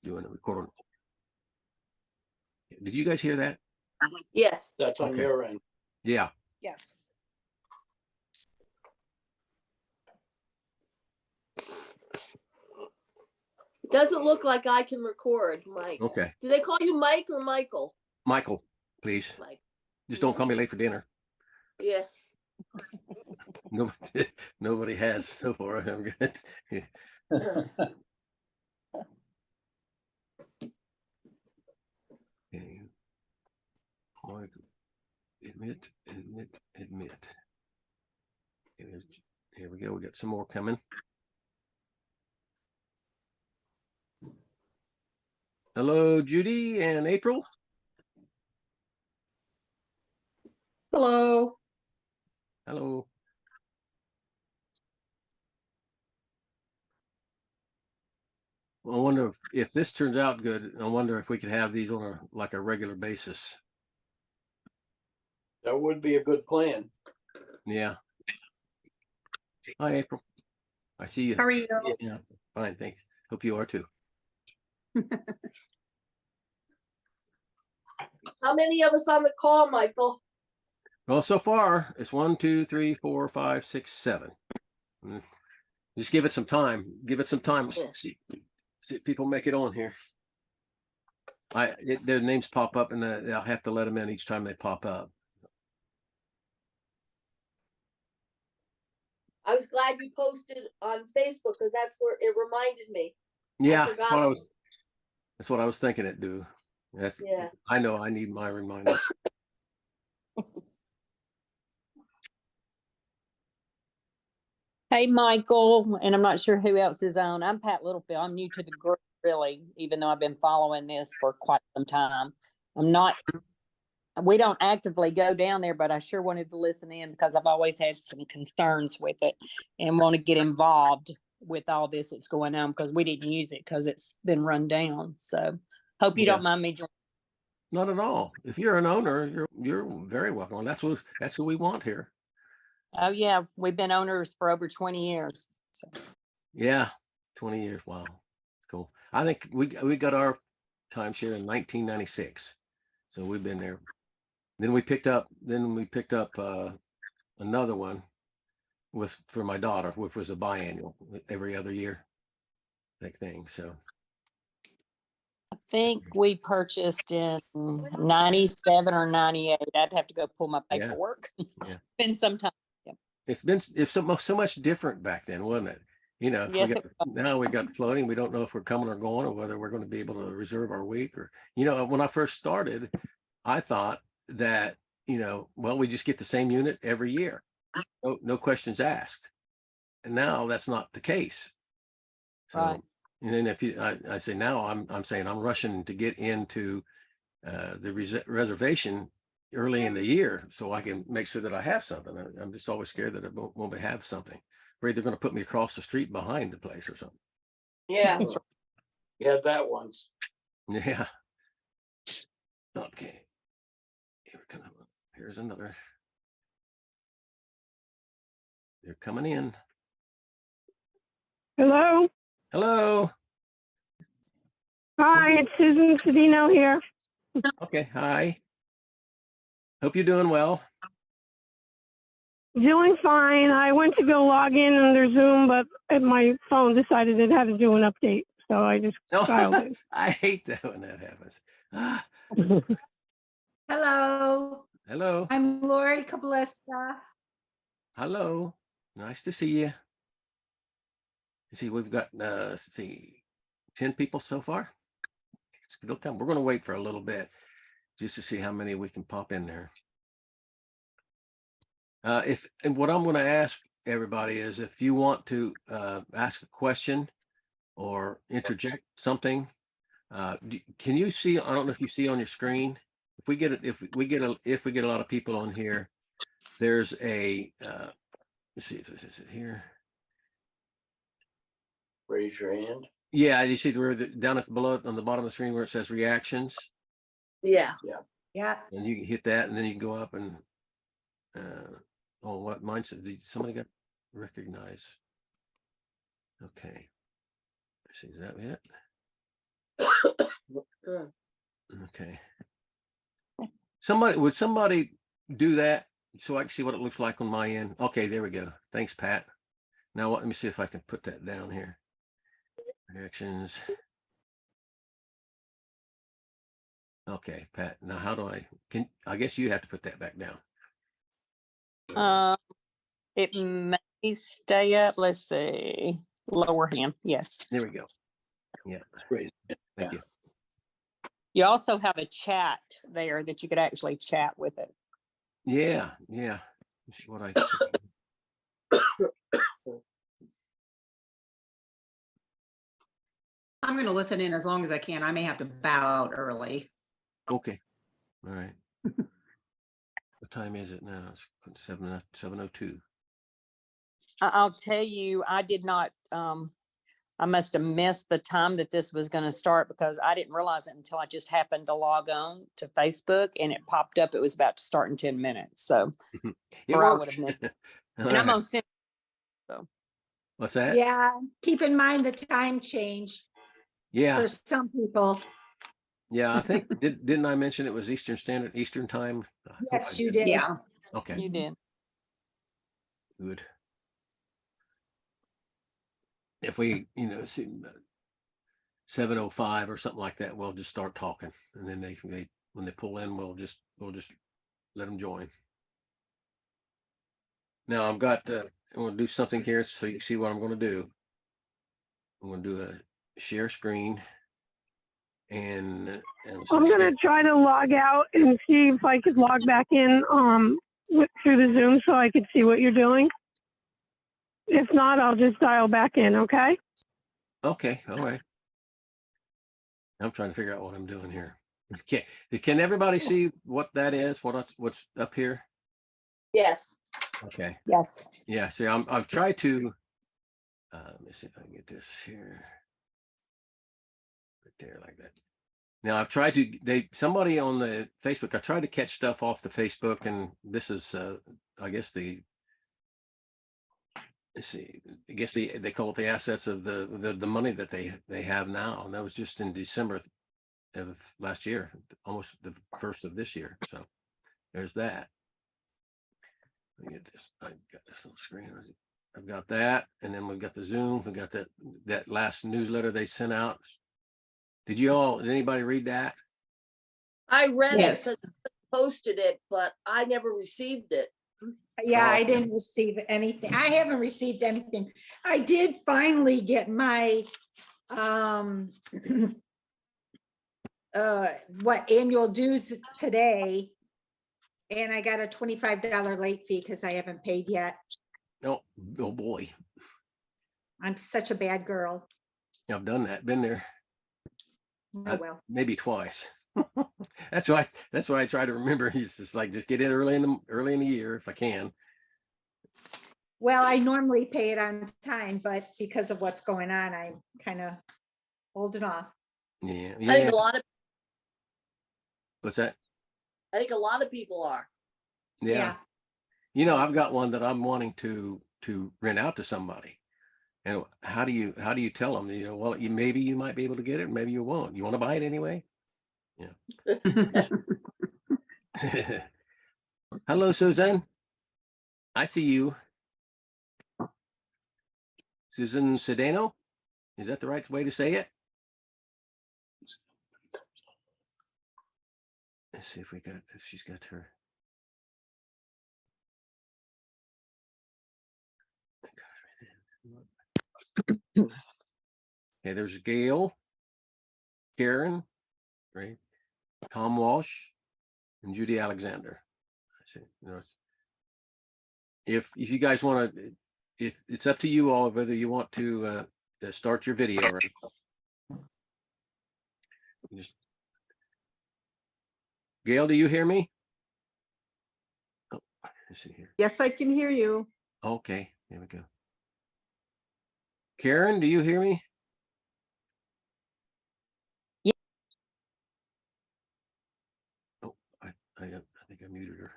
doing a recording. Did you guys hear that? Yes. That's on Okay. your end. Yeah. Yes. Doesn't look like I can record, Mike. Okay. Do they call you Mike or Michael? Michael, please. Mike. Just don't call me late for dinner. Yeah. Nobody has so far. I'm good. Okay. Admit. Here we go. We got some more coming. Hello, Judy and April. Hello. Hello. I wonder if this turns out good. I wonder if we could have these on a regular basis. That would be a good plan. Yeah. Hi, April. I see you. How are you? Yeah, fine, thanks. Hope you are too. How many of us on the call, Michael? Well, so far it's 1, 2, 3, 4, 5, 6, 7. Just give it some time. Give it some time. Yeah. See if people make it on here. Their names pop up, and I'll have to let them in each time they pop up. I was glad you posted on Facebook because that's where it reminded me. Yeah, forgot. that's what I was thinking it do. Yeah. I know I need my reminder. Hey, Michael, and I'm not sure who else is on. I'm Pat Littlefield. I'm new to the group, really, even though I've been following this for quite some time. We don't actively go down there, but I sure wanted to listen in because I've always had some concerns with it and want to get involved with all this that's going on because we didn't use it because it's been run down. So hope you Yeah. don't mind me joining. Not at all. If you're an owner, you're very welcome. That's who we want here. Oh, yeah. We've been owners for over 20 years. So. Yeah, 20 years. Wow, cool. I think we got our timeshare in 1996, so we've been there. Then we picked up another one for my daughter, which was a biannual every other year, like thing. So I think we purchased in 97 or 98. I'd have to go pull my Yeah. paperwork. Yeah. Been some time. it's so much different back then, wasn't it? You know, Yes, now we got floating. We don't know if we're coming or going, or whether we're going to be able to reserve our week. Or, when I first started, I thought that, well, we just get the same unit every year, no questions asked. And now that's not the case. So, Right. and then I say now I'm saying I'm rushing to get into the reservation early in the year so I can make sure that I have something. I'm just always scared that I won't have something. Or they're going to put me across the street behind the place or something. Yeah. You had that once. Yeah. Okay. Here's another. They're coming in. Hello. Hello. Hi, it's Susan Cedino here. Okay. Hi. Hope you're doing well. Doing fine. I went to go log in under Zoom, but my phone decided it had to do an update, so I just dialed it. I hate that when that happens. Ah, Hello, hello. I'm Lori Kableska. Hello. Nice to see you. You see, we've got, let's see, 10 people so far. They'll come. We're going to wait for a little bit just to see how many we can pop in there. And what I'm going to ask everybody is if you want to ask a question or interject something, can you see? I don't know if you see on your screen. If we get a lot of people on here, there's a let's see if this is it here. Raise your hand. Yeah, you see where down at the below on the bottom of the screen where it says reactions, Yeah. Yeah, and you can hit that, and then you can go up and oh, what mine said? Somebody got recognized. Okay, let's see, is that it? Okay. Would somebody do that so I can see what it looks like on my end? Okay, there we go. Thanks, Pat. Now let me see if I can put that down here. Projections. Okay, Pat. Now how do I guess you have to put that back down. It may stay up. Let's see. Lower hand. Yes. There we go. Yeah, Great. thank you. You also have a chat there that you could actually chat with it. Yeah. Let's see what I I'm going to listen in as long as I can. I may have to bow out early. Okay. All right. What time is it now? It's 7:02. I'll tell you, I did not, I must have missed the time that this was going to start because I didn't realize it until I just happened to log on to Facebook and it popped up. It was about to start in 10 minutes. So, It or I would worked. have missed it. All And I'm right. on Central. What's that? Yeah, keep in mind the time change Yeah. for some people. Yeah, I think didn't I mention it was Eastern time? I hope Yes, I you did. did. Yeah, Okay, you did. good. If we, see 7:05 or something like that, we'll just start talking, and then they when they pull in, we'll just let them join. Now I'm going to do something here so you can see what I'm going to do. I'm going to do a share screen, and I'm gonna try to log out and see if I could log back in through the Zoom so I could see what you're doing. If not, I'll just dial back in, okay? Okay, all right. I'm trying to figure out what I'm doing here. Okay, can everybody see what that is? What's up here? Yes. Okay. Yes. Yeah, see, I've tried to, let me see if I can get this here. Right there like that. Now I've tried to, somebody on the Facebook, I tried to catch stuff off the Facebook, and this is, I guess let's see, I guess they call it the assets of the money that they have now. And that was just in December of last year, almost the first of this year. So there's that. Let me get this. I got this little screen. I've got that, and then we've got the Zoom. We got that last newsletter they sent out. Did anybody read that? I read Yes. it because posted it, but I never received it. Yeah, Oh, I okay. didn't receive anything. I haven't received anything. I did finally get my annual dues today. And I got a $25 late fee because I haven't paid yet. Oh boy. I'm such a bad girl. I've done that, been there Oh, well. maybe twice. That's why I try to remember. He's just like, just get in early in the year if I can. Well, I normally pay it on time, but because of what's going on, I'm kind of holding off. Yeah. I think What's that? I think a lot of people are. Yeah. I've got one that I'm wanting to rent out to somebody. And how do you tell them, well, maybe you might be able to get it, maybe you won't. You want to buy it anyway? Yeah. Hello, Susan. I see you. Susan Cedeno. Is that the right way to say it? Let's see if she's got her. Okay, there's Gail, Karen, right? Tom Walsh, and Judy Alexander. I see. If you guys want to, if it's up to you all whether you want to start your video. Right? Gail, do you hear me? Oh, let's see here. Yes, I can hear you. Okay, there we go. Karen, do you hear me? Yeah. Oh, I think I muted her.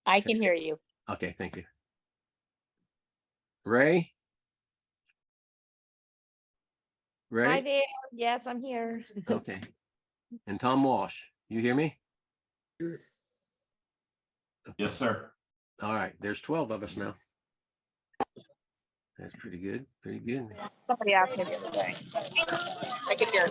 I can hear you. Okay, thank you. Ray? Hi Ready? there. Yes, I'm here. Okay. And Tom Walsh, you hear me? Yes, sir. All right, there's 12 of us now. That's pretty good, pretty good. Somebody asked me the other day. I could hear.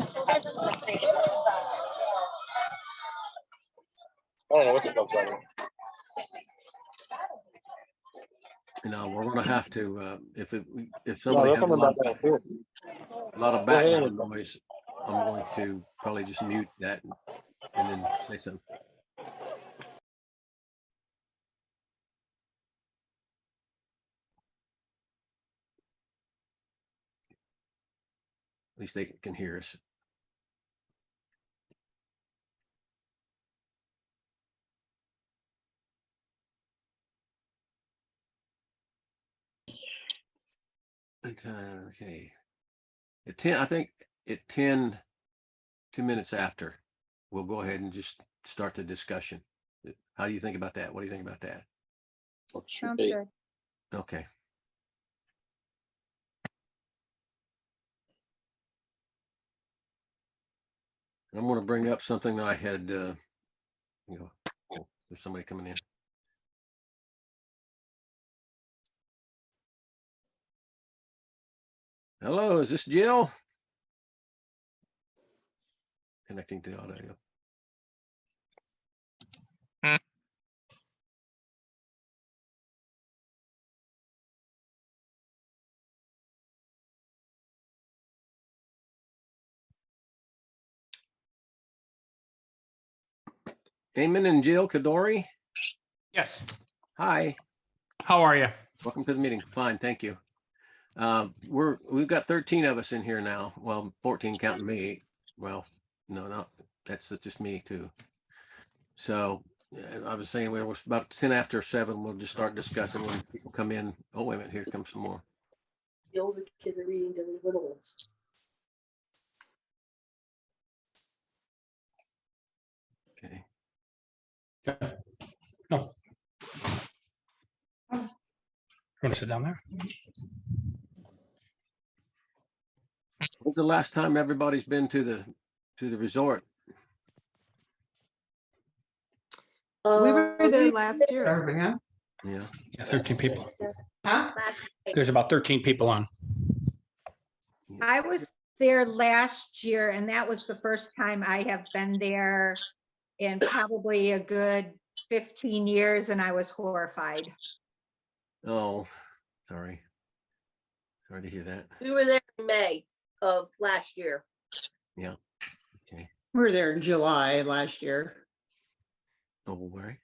You know, we're gonna have to, if somebody has a lot of background noise, I'm going to probably just mute that and then say something. At least they can hear us. Okay. At 10, I think at 10, 2 minutes after, we'll go ahead and just start the discussion. How do you think about that? What do you think about that? Sounds good. Okay. I'm going to bring up something I had, oh, there's somebody coming in. Hello, is this Jill? Connecting to audio. Eamon and Jill Kadori. Yes. Hi, How are you? welcome to the meeting. Fine, thank you. We've got 13 of us in here now. Well, 14 counting me. Well, no, that's just me too. So I was saying we were about 10 after 7. We'll just start discussing when people come in. Oh, wait a minute, here comes some more. The older kids are reading to the little ones. Okay. No. You want to sit down there? When's the last time everybody's been to the resort? We were there we last did year. Yeah. Yeah, 13 people. Huh? last night. There's about 13 people on. I was there last year and that was the first time I have been there in probably a good 15 years and I was horrified. Oh, sorry. Sorry to hear that. We were there in May of last year. Yeah. Okay. We were there in July last year. Oh, worry.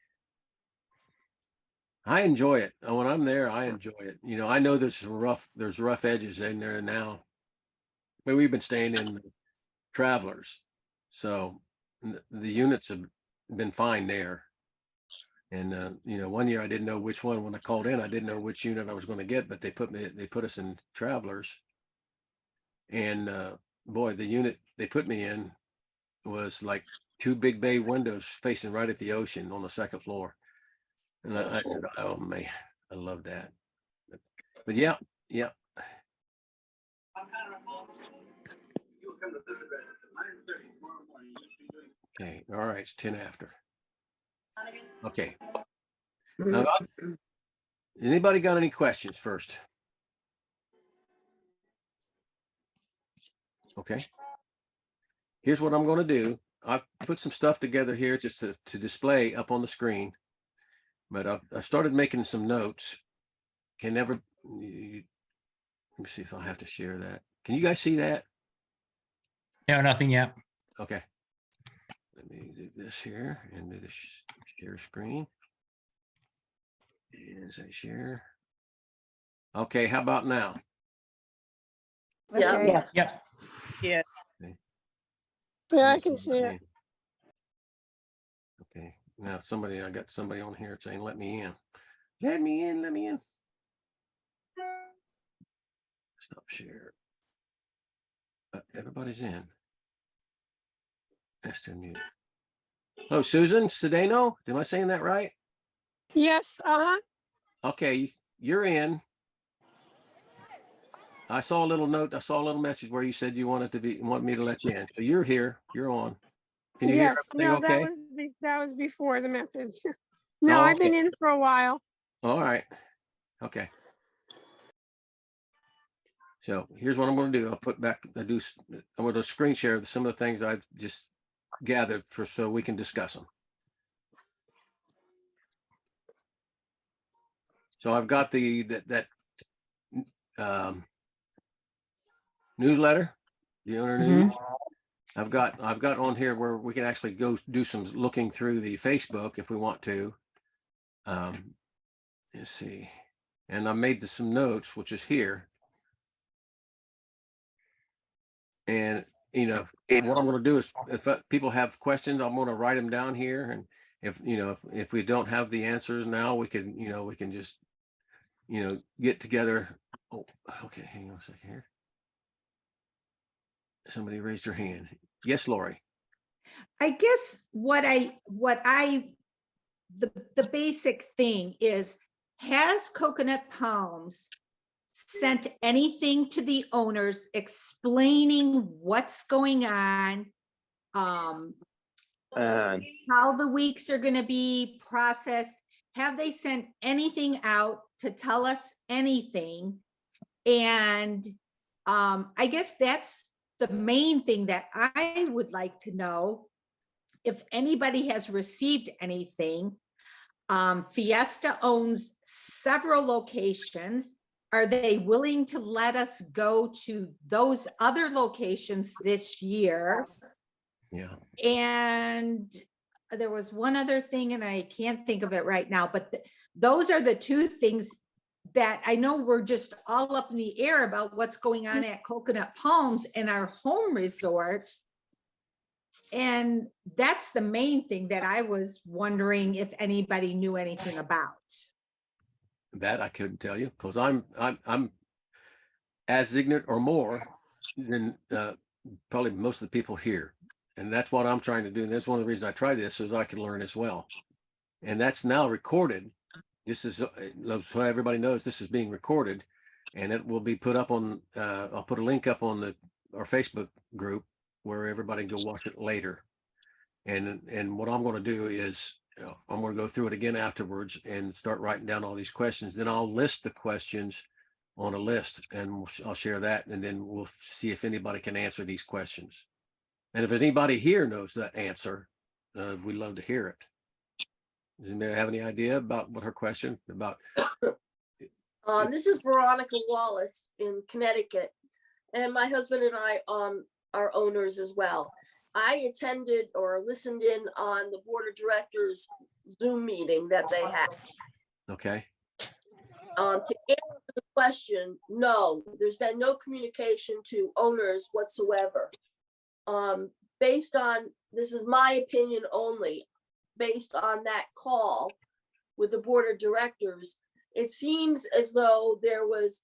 I enjoy it. When I'm there, I enjoy it. You know, I know there's rough edges in there now. But we've been staying in Travelers. So the units have been fine there. And you know, one year I didn't know which one. When I called in, I didn't know which unit I was going to get, but they put us in Travelers. And boy, the unit they put me in was like 2 big bay windows facing right at the ocean on the 2nd floor. And I said, oh man, I love that. But yeah. Okay, all right, it's 10 after. Okay. Now, anybody got any questions first? Okay. Here's what I'm going to do. I put some stuff together here just to display up on the screen. But I started making some notes. Let me see if I have to share that. Can you guys see that? No, nothing yet. Okay. Let me do this here and do the share screen. Is that share? Okay, how about now? Yeah. Okay. Yes. Yep. Yeah. Yeah, I can see it. Okay, now I got somebody on here saying, let me in. Let me in. Stop share. Everybody's in. Esther mute. Oh, Susan Cedeno, am I saying that right? Yes, Okay, you're in. I saw a little note, I saw a little message where you said you want me to let you in. So you're here, you're on. Can you hear Yes, everything no, okay? that was before the message. No, Oh, I've been okay. in for a while. All right. Okay. So here's what I'm going to do. I'm going to screen share some of the things I've just gathered so we can discuss them. So I've got that newsletter, the owner news. I've got on here where we can actually go do some looking through the Facebook if we want to. Let's see. And I made some notes, which is here. And, what I'm going to do is if people have questions, I'm going to write them down here. And if we don't have the answers now, we can just, get together. Oh, okay. Hang on a second here. Somebody raised their hand. Yes, Lori. I guess the basic thing is, has Coconut Palms sent anything to the owners explaining what's going on? How the weeks are going to be processed? Have they sent anything out to tell us anything? And I guess that's the main thing that I would like to know, if anybody has received anything. Fiesta owns several locations. Are they willing to let us go to those other locations this year? Yeah. And there was one other thing, and I can't think of it right now, but those are the two things that I know we're just all up in the air about what's going on at Coconut Palms and our home resort. And that's the main thing that I was wondering if anybody knew anything about. That I couldn't tell you because I'm as ignorant or more than probably most of the people here. And that's what I'm trying to do. And that's one of the reasons I tried this, so I can learn as well. And that's now recorded. This is so everybody knows this is being recorded, and it will be put up on. I'll put a link up on our Facebook group where everybody can go watch it later. And what I'm going to do is I'm going to go through it again afterwards and start writing down all these questions. Then I'll list the questions on a list, and I'll share that, and then we'll see if anybody can answer these questions. And if anybody here knows the answer, we'd love to hear it. Does anybody have any idea about what her question about? This is Veronica Wallace in Connecticut, and my husband and I are owners as well. I attended or listened in on the board of directors Zoom meeting that they had. Okay. To answer the question, no, there's been no communication to owners whatsoever. Based on, this is my opinion only, based on that call with the board of directors, it seems as though there was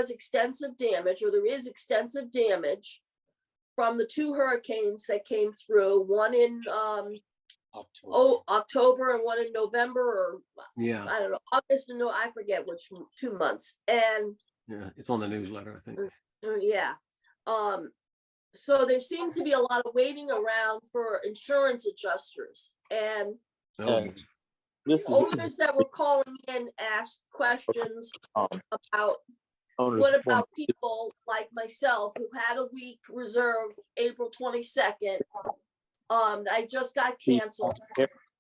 extensive damage, or there is extensive damage from the two hurricanes that came through, one in October and one in November, or Yeah. I don't know, August and I forget which 2 months. And Yeah, it's on the newsletter, I think. yeah. So there seems to be a lot of waiting around for insurance adjusters, and Oh, owners that were calling in asked questions about what about people like myself who had a week reserved April 22nd. I just got canceled.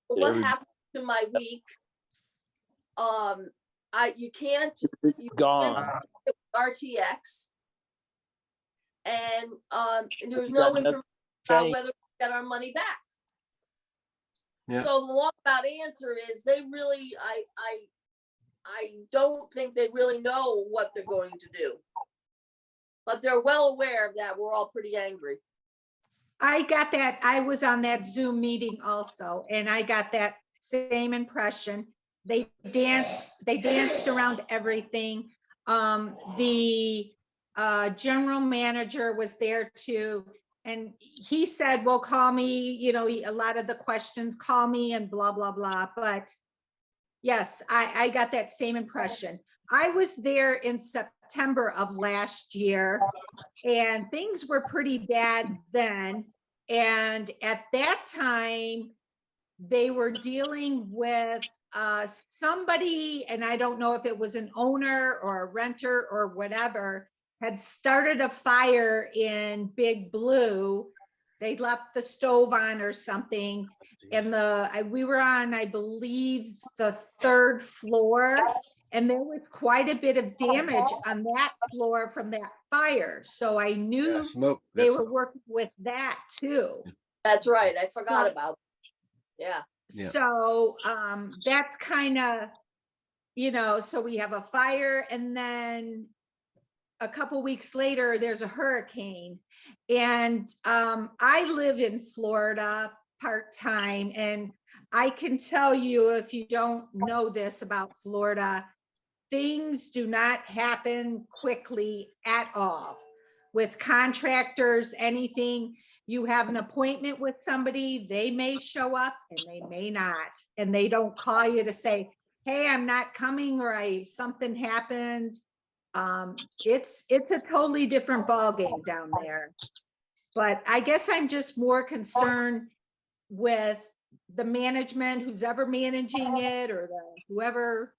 What happened to my week? You can't RTX, and there's no information about whether we get our money back. Yeah. So the long about answer is they really, I don't think they really know what they're going to do, but they're well aware of that. We're all pretty angry. I got that. I was on that Zoom meeting also, and I got that same impression. They danced around everything. The general manager was there too, and he said, well, call me, a lot of the questions, call me and blah, blah, blah. But Yes, I got that same impression. I was there in September of last year and things were pretty bad then. And at that time, they were dealing with somebody, and I don't know if it was an owner or a renter or whatever, had started a fire in Big Blue. They left the stove on or something. And we were on, I believe, the 3rd floor, and there was quite a bit of damage on that floor from that fire. So I Yeah, knew smoke. they that's- were working with that too. That's right. I forgot So- about. Yeah. Yeah. So that's kind of, so we have a fire, and then a couple weeks later, there's a hurricane. And I live in Florida part-time, and I can tell you, if you don't know this about Florida, things do not happen quickly at all. With contractors, anything, you have an appointment with somebody, they may show up and they may not. And they don't call you to say, hey, I'm not coming, or something happened. It's a totally different ballgame down there. But I guess I'm just more concerned with the management, who's ever managing it, or whoever,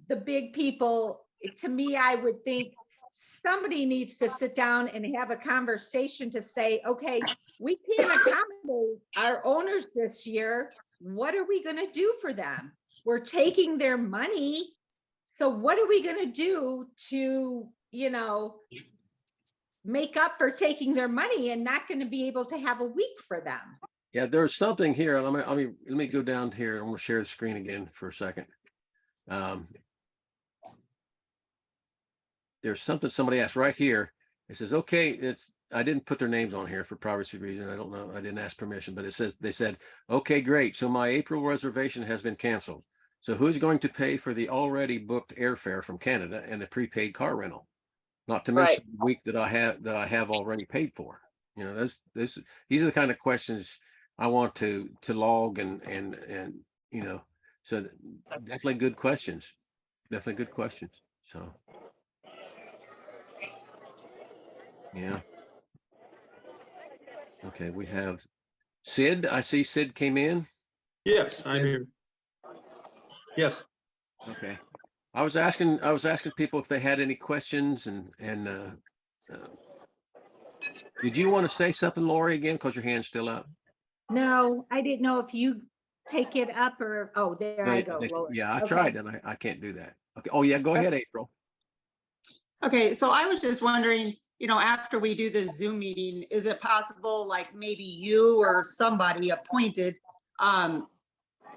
the big people. To me, I would think somebody needs to sit down and have a conversation to say, okay, we can't accommodate our owners this year. What are we going to do for them? We're taking their money. So what are we going to do to, make up for taking their money and not going to be able to have a week for them? Yeah, there's something here. Let me go down here. I'm gonna share the screen again for a second. There's something somebody asked right here. It says, okay, I didn't put their names on here for privacy reason. I don't know. I didn't ask permission, but they said, okay, great. So my April reservation has been canceled. So who's going to pay for the already booked airfare from Canada and the prepaid car rental? Not to mention the week that I have already paid for. These are the kind of questions I want to log and so definitely good questions. Definitely good questions. So yeah. Okay, we have Sid. I see Sid came in. Yes, I'm here. Yes. Okay. I was asking people if they had any questions and did you want to say something, Lori, again? Because your hand's still up. No, I didn't know if you take it up or, oh, there I go. Lower. Yeah, I Okay. tried and I can't do that. Okay. Oh yeah, go ahead, April. Okay, so I was just wondering, after we do this Zoom meeting, is it possible, like maybe you or somebody appointed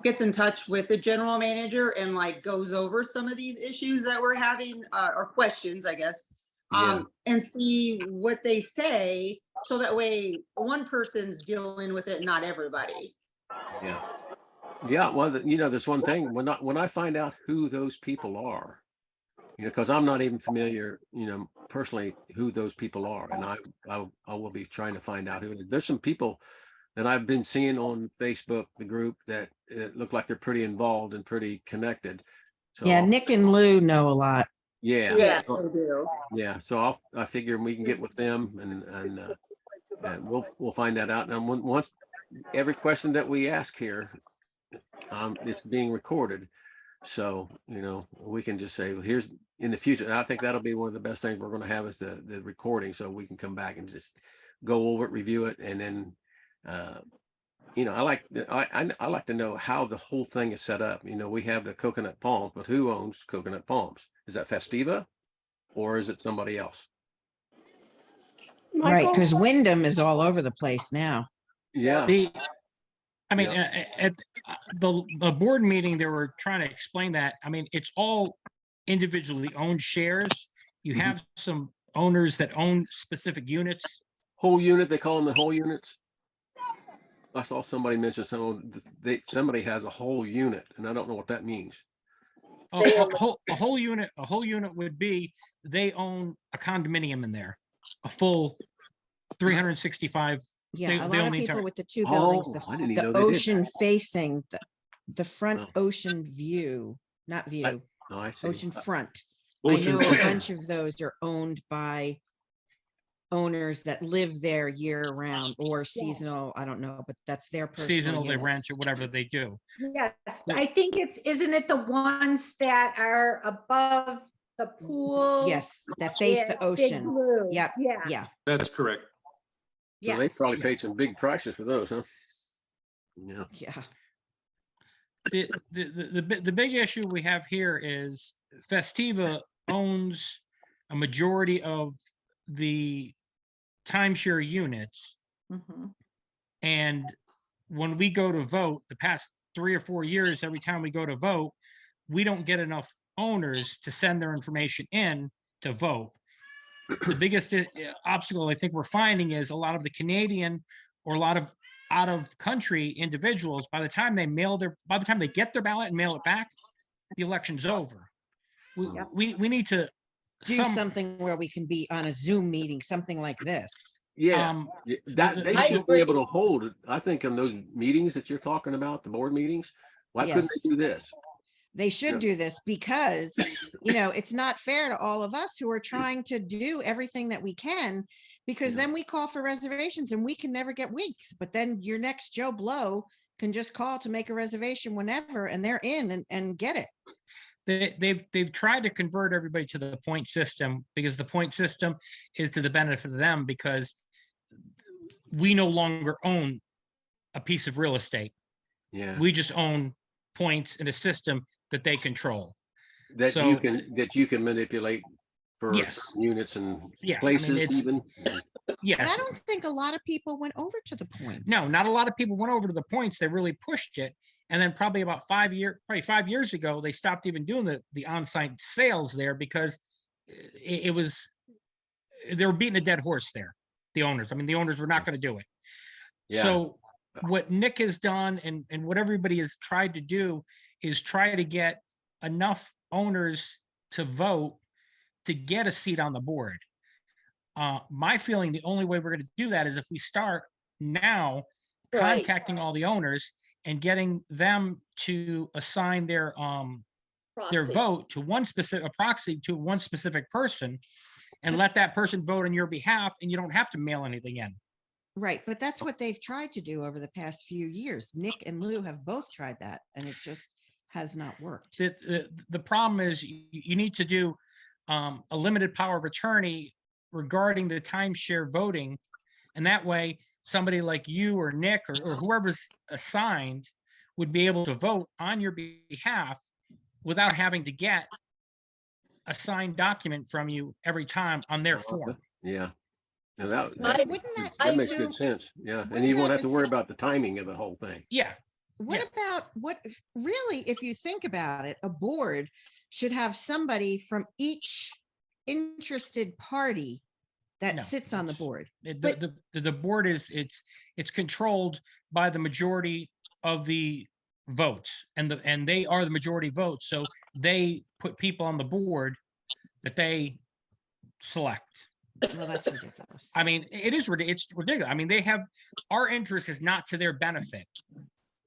gets in touch with the general manager and like goes over some of these issues that we're having, or questions, I guess, and see what they say, so that way one person's dealing with it, not everybody. Yeah. Yeah. Well, there's one thing when I find out who those people are, because I'm not even familiar, personally who those people are. And I will be trying to find out who. There's some people that I've been seeing on Facebook, the group, that look like they're pretty involved and pretty connected. So Yeah, Nick and Lou know a lot. yeah. Yes, So, they do. yeah. So I figure we can get with them and we'll find that out. And once every question that we ask here, it's being recorded. So, we can just say, well, here's in the future. And I think that'll be one of the best things we're going to have is the recording. So we can come back and just go over it, review it. And then, I like to know how the whole thing is set up. We have the coconut palms, but who owns coconut palms? Is that Festiva or is it somebody else? Right, because Wyndham is all over the place now. Yeah. At the board meeting, they were trying to explain that. I mean, it's all individually owned shares. You have some owners that own specific units. Whole unit, they call them the whole units. I saw somebody mention somebody has a whole unit, and I don't know what that means. A whole unit would be they own a condominium in there, a full 365. Yeah, They a lot own of the people entire- with the two buildings, I didn't even know the they did ocean facing the front Oh. ocean view, not view, Oh, I see. ocean front. I Ocean know a View. bunch of those are owned by owners that live there year round or seasonal, I don't know, but that's their personal Seasonal, they rent units. or whatever they do. Yes, I think isn't it the ones that are above the pool? Yes, that face the and Big ocean. Blue? Yep, Yeah, yeah. That's correct. So they yes. probably paid some big prices for those, huh? Yeah. Yeah. The big issue we have here is Festiva owns a majority of the timeshare units. Mhm. And when we go to vote, the past 3 or 4 years, every time we go to vote, we don't get enough owners to send their information in to vote. The biggest obstacle I think we're finding is a lot of the Canadian or a lot of out of country individuals, by the time they get their ballot and mail it back, the election's over. Yep. We need to Do something where we can be on a Zoom meeting, something like this. Yeah, yeah, that they I should be able agree. to hold it. I think in those meetings that you're talking about, the board meetings, why couldn't Yes. they do this? They should Yeah. do this because, it's not fair to all of us who are trying to do everything that we can, because Yeah. then we call for reservations and we can never get weeks. But then your next Joe Blow can just call to make a reservation whenever and they're in and get it. They've tried to convert everybody to the point system because the point system is to the benefit of them because we no longer own a piece of real estate. Yeah, We just own points in a system that they control. that so- you can manipulate for Yes. certain units and Yeah, I mean, places it's- even. And I Yes, don't think a lot of people went over to the points. no, not a lot of people went over to the points. They really pushed it. And then probably about 5 years ago, they stopped even doing the on-site sales there because it was, they were beating a dead horse there, the owners. I mean, the owners were not going to do it. Yeah. So what Nick has done and what everybody has tried to do is try to get enough owners to vote to get a seat on the board. My feeling, the only way we're going to do that is if we start now Right. contacting all the owners and getting them to assign their Proxy. vote to a proxy to one specific person and let that person vote on your behalf, and you don't have to mail anything in. Right, but that's what they've tried to do over the past few years. Nick and Lou have both tried that and it just has not worked. The problem is you need to do a limited power of attorney regarding the timeshare voting. And that way, somebody like you or Nick or whoever's assigned would be able to vote on your behalf without having to get a signed document from you every time on their form. Yeah. And that, But that, wouldn't that that makes assume- good sense. Yeah. And wouldn't you won't that have to worry assume- about the timing of the whole thing. Yeah, What Yeah. about really, if you think about it, a board should have somebody from each interested party that No. sits on the board. the, the board is, it's controlled by the majority of the votes and they are the majority votes. So they put people on the board that they select. Well, that's ridiculous. I mean, it's ridiculous. I mean, our interest is not to their benefit.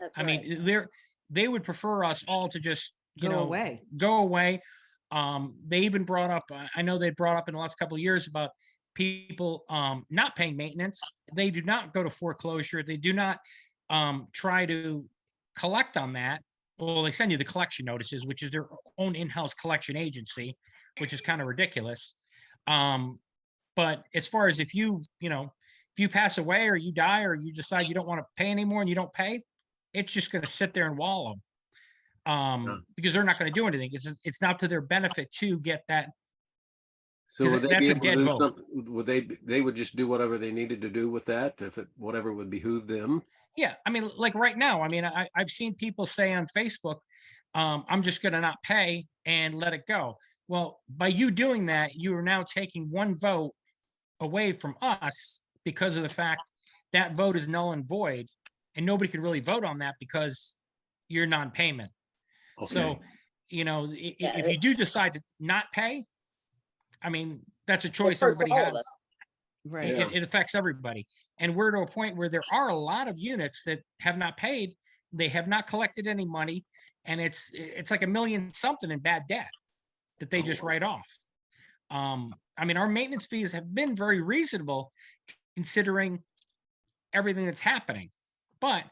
That's I right. mean, they would prefer us all to just, Go away. go away. They even brought up, I know they brought up in the last couple of years about people not paying maintenance. They do not go to foreclosure. They do not try to collect on that. Well, they send you the collection notices, which is their own in-house collection agency, which is kind of ridiculous. But as far as if you pass away or you die or you decide you don't want to pay anymore and you don't pay, it's just going to sit there and wallow. Because they're not going to do anything. It's not to their benefit to get that. So 'Cause would they that's be a able to dead do vote. something? Would they would just do whatever they needed to do with that whatever would behoove them? Yeah, I mean, like right now, I mean, I've seen people say on Facebook, I'm just going to not pay and let it go. Well, by you doing that, you are now taking one vote away from us because of the fact that vote is null and void, and nobody can really vote on that because you're non-payment. Okay. So, if you do decide to not pay, I mean, that's a choice hurts everybody all of has. us. Right. Yeah. It affects everybody. And we're to a point where there are a lot of units that have not paid they have not collected any money, and it's like $1 million something in bad debt that they just write off. I mean, our maintenance fees have been very reasonable considering everything that's happening. But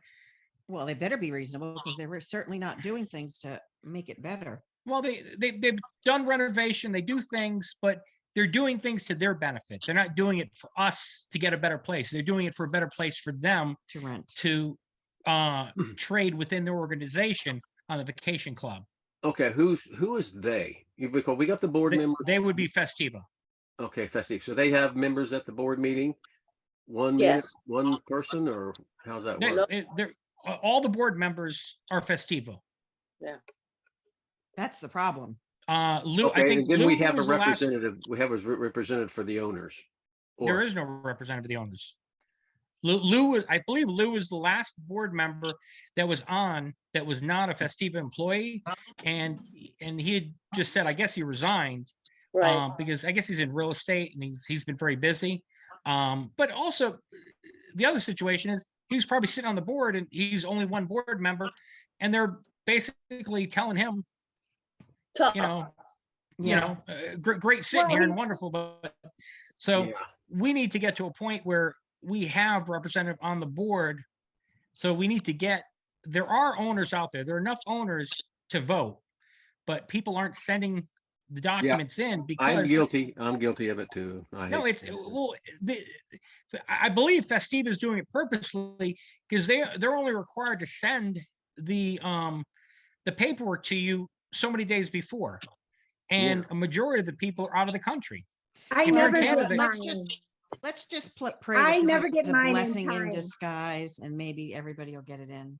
Well, they better be reasonable because they were certainly not doing things to make it better. well, they've done renovation, they do things, but they're doing things to their benefit. They're not doing it for us to get a better place. They're doing it for a better place for them To rent. to trade within their organization on the vacation club. Okay, who is they? Because we got the board member. They would be Festiva. Okay, festive. So they have members at the board meeting? Yes. One person, or how's that They- work? they're- all the board members are Festiva. That's the problem. Lou, I Okay, think and then we Lou have a was the last, representative, we have a representative for the owners. there Or, is no representative of the owners. Lou was, I believe Lou was the last board member that was on, that was not a Festiva employee. And he had just said, I guess he resigned. Right. Because I guess he's in real estate and he's been very busy. But also the other situation is he was probably sitting on the board and he's only one board member, and they're basically telling him, Tough. you know, Yeah. great sitting Well, here and wonderful, but so yeah, we need to get to a point where we have representative on the board. So we need to get, there are owners out there. There are enough owners to vote, but people aren't sending the documents in I'm because guilty. I'm guilty of it too. no, it's well, I believe Festiva is doing it purposely because they're only required to send the paperwork to you so many days before, and a majority of the people are out of the country. I If you're in never get Canada- mine. Let's just pray. I that this never is get a mine in blessing in time. disguise, and maybe everybody will get it in.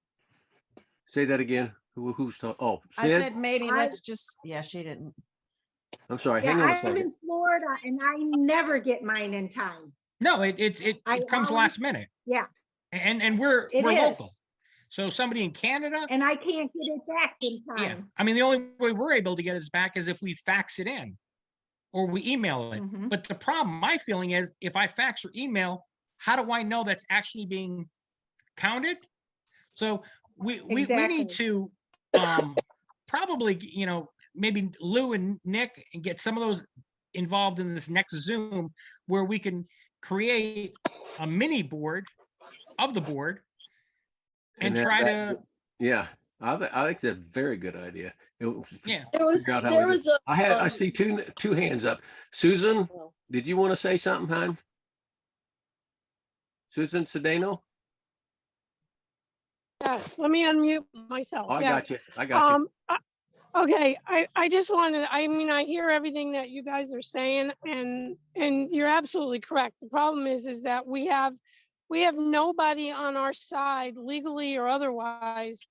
Say that again. Who's talking? Oh, I Sid? said maybe I- let's just, yeah, she didn't. I'm sorry. Yeah, Hang on a I'm second. in Florida and I never get mine in time. No, it I comes always- last minute. Yeah. And we're It is. local. So somebody in Canada, And I can't get it back in yeah. time. I mean, the only way we're able to get it back is if we fax it in or we email it. Mhm. But the problem, my feeling is, if I fax or email, how do I know that's actually being counted? So we need Exactly. to probably, maybe Lou and Nick and get some of those involved in this next Zoom where we can create a mini board of the board and that- try that- to, Yeah, I think it's a very good idea. yeah. Figure out how we There do was it. a. I see two hands up. Susan, Oh. did you want to say something, hon? Susan Sedano? Yes, let me unmute myself. Oh, I Yeah. got you. I got you. Okay, I just wanted, I mean, I hear everything that you guys are saying and you're absolutely correct. The problem is that we have nobody on our side, legally or otherwise,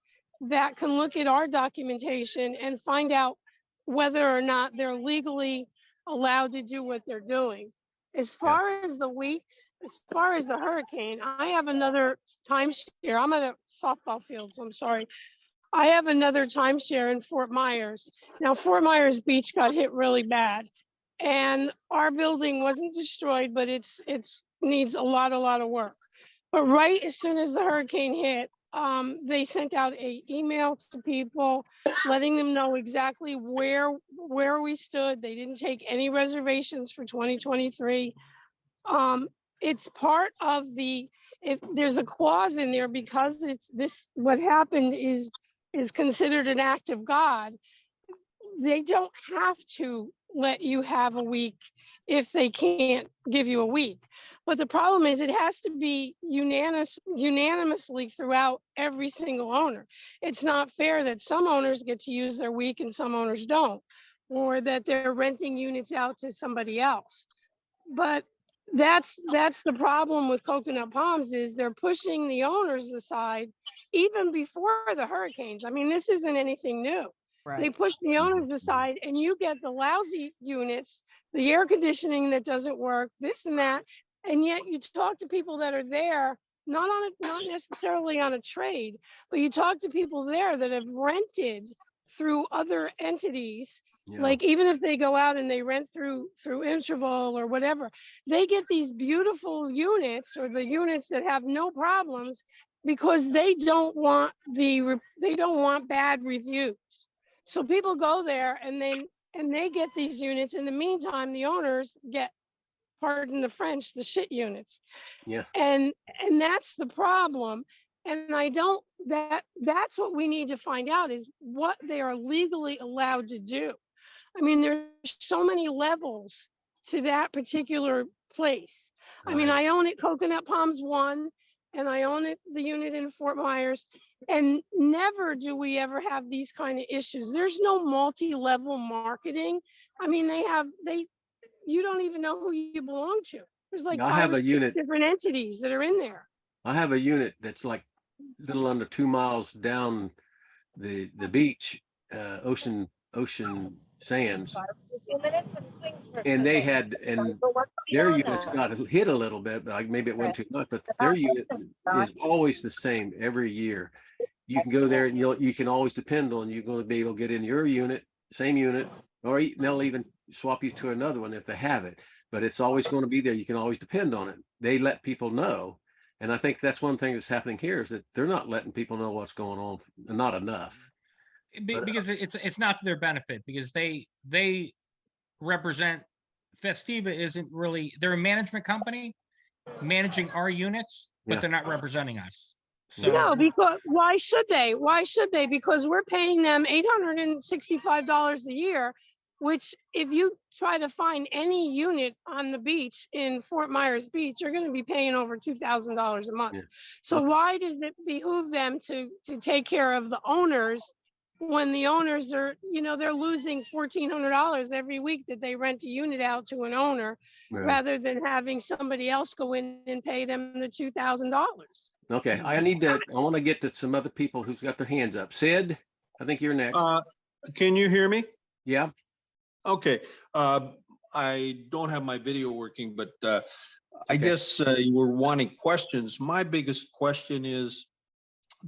that can look at our documentation and find out whether or not they're legally allowed to do what they're doing. As far as the weeks, as far as the hurricane, I have another timeshare. I'm at a softball field, so I'm sorry. I have another timeshare in Fort Myers. Now, Fort Myers Beach got hit really bad. And our building wasn't destroyed, but it's needs a lot of work. But right as soon as the hurricane hit, they sent out an email to people letting them know exactly where we stood. They didn't take any reservations for 2023. It's part of if there's a clause in there because it's this, what happened is considered an act of God. They don't have to let you have a week if they can't give you a week. But the problem is it has to be unanimously throughout every single owner. It's not fair that some owners get to use their week and some owners don't, or that they're renting units out to somebody else. But that's the problem with Coconut Palms is they're pushing the owners aside even before the hurricanes. I mean, this isn't anything new. They Right. push the owners aside and you get the lousy units, the air conditioning that doesn't work, this and that. And yet you talk to people that are there, not necessarily on a trade, but you talk to people there that have rented through other entities. Yeah. Like even if they go out and they rent through Interval or whatever, they get these beautiful units or the units that have no problems. because they don't want they don't want bad reviews. So people go there and they get these units. In the meantime, the owners get, pardon the French, the shit units. Yes. And that's the problem. And that's what we need to find out, is what they are legally allowed to do. I mean, there's so many levels to that particular place. I mean, Right. I own it, Coconut Palms 1, and I own it, the unit in Fort Myers, and never do we ever have these kind of issues. There's no multi-level marketing. I mean, you don't even know who you belong to. There's like I 5 have or a 6 unit. different entities that are in there. I have a unit that's like a little under 2 miles down the beach, ocean sands, and they had, and their units got hit a little bit, but maybe it went too much, but their unit is always the same every year. You can go there and you can always depend on, you're going to be able to get in your unit, same unit, or they'll even swap you to another one if they have it, but it's always going to be there. You can always depend on it. They let people know. And I think that's one thing that's happening here, is that they're not letting people know what's going on, not enough. Because it's not to their benefit, because they represent, Festiva isn't really, they're a management company managing our units, but Yeah. they're not representing us. So No, because why should they? Why should they? Because we're paying them $865 a year, which if you try to find any unit on the beach in Fort Myers Beach, you're going to be paying over $2,000 a month. Yeah. So Okay. why does it behoove them to take care of the owners when the owners are, they're losing $1,400 every week that they rent a unit out to an owner, Yeah. rather than having somebody else go in and pay them the $2,000. Okay, I want to get to some other people who's got their hands up. Sid, I think you're next. Can you hear me? Yeah. Okay. I don't have my video working, but I Okay. guess you were wanting questions. My biggest question is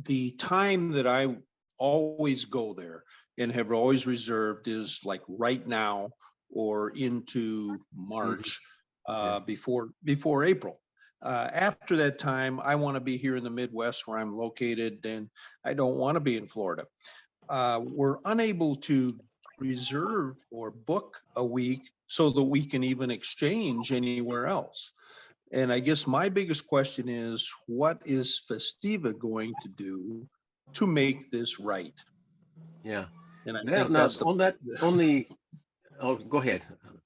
the time that I always go there and have always reserved is like right now or into March, Yeah. before April. After that time, I want to be here in the Midwest where I'm located, and I don't want to be in Florida. We're unable to reserve or book a week so that we can even exchange anywhere else. And I guess my biggest question is, what is Festiva going to do to make this right? Yeah. And I Now, think that's the, oh, go ahead.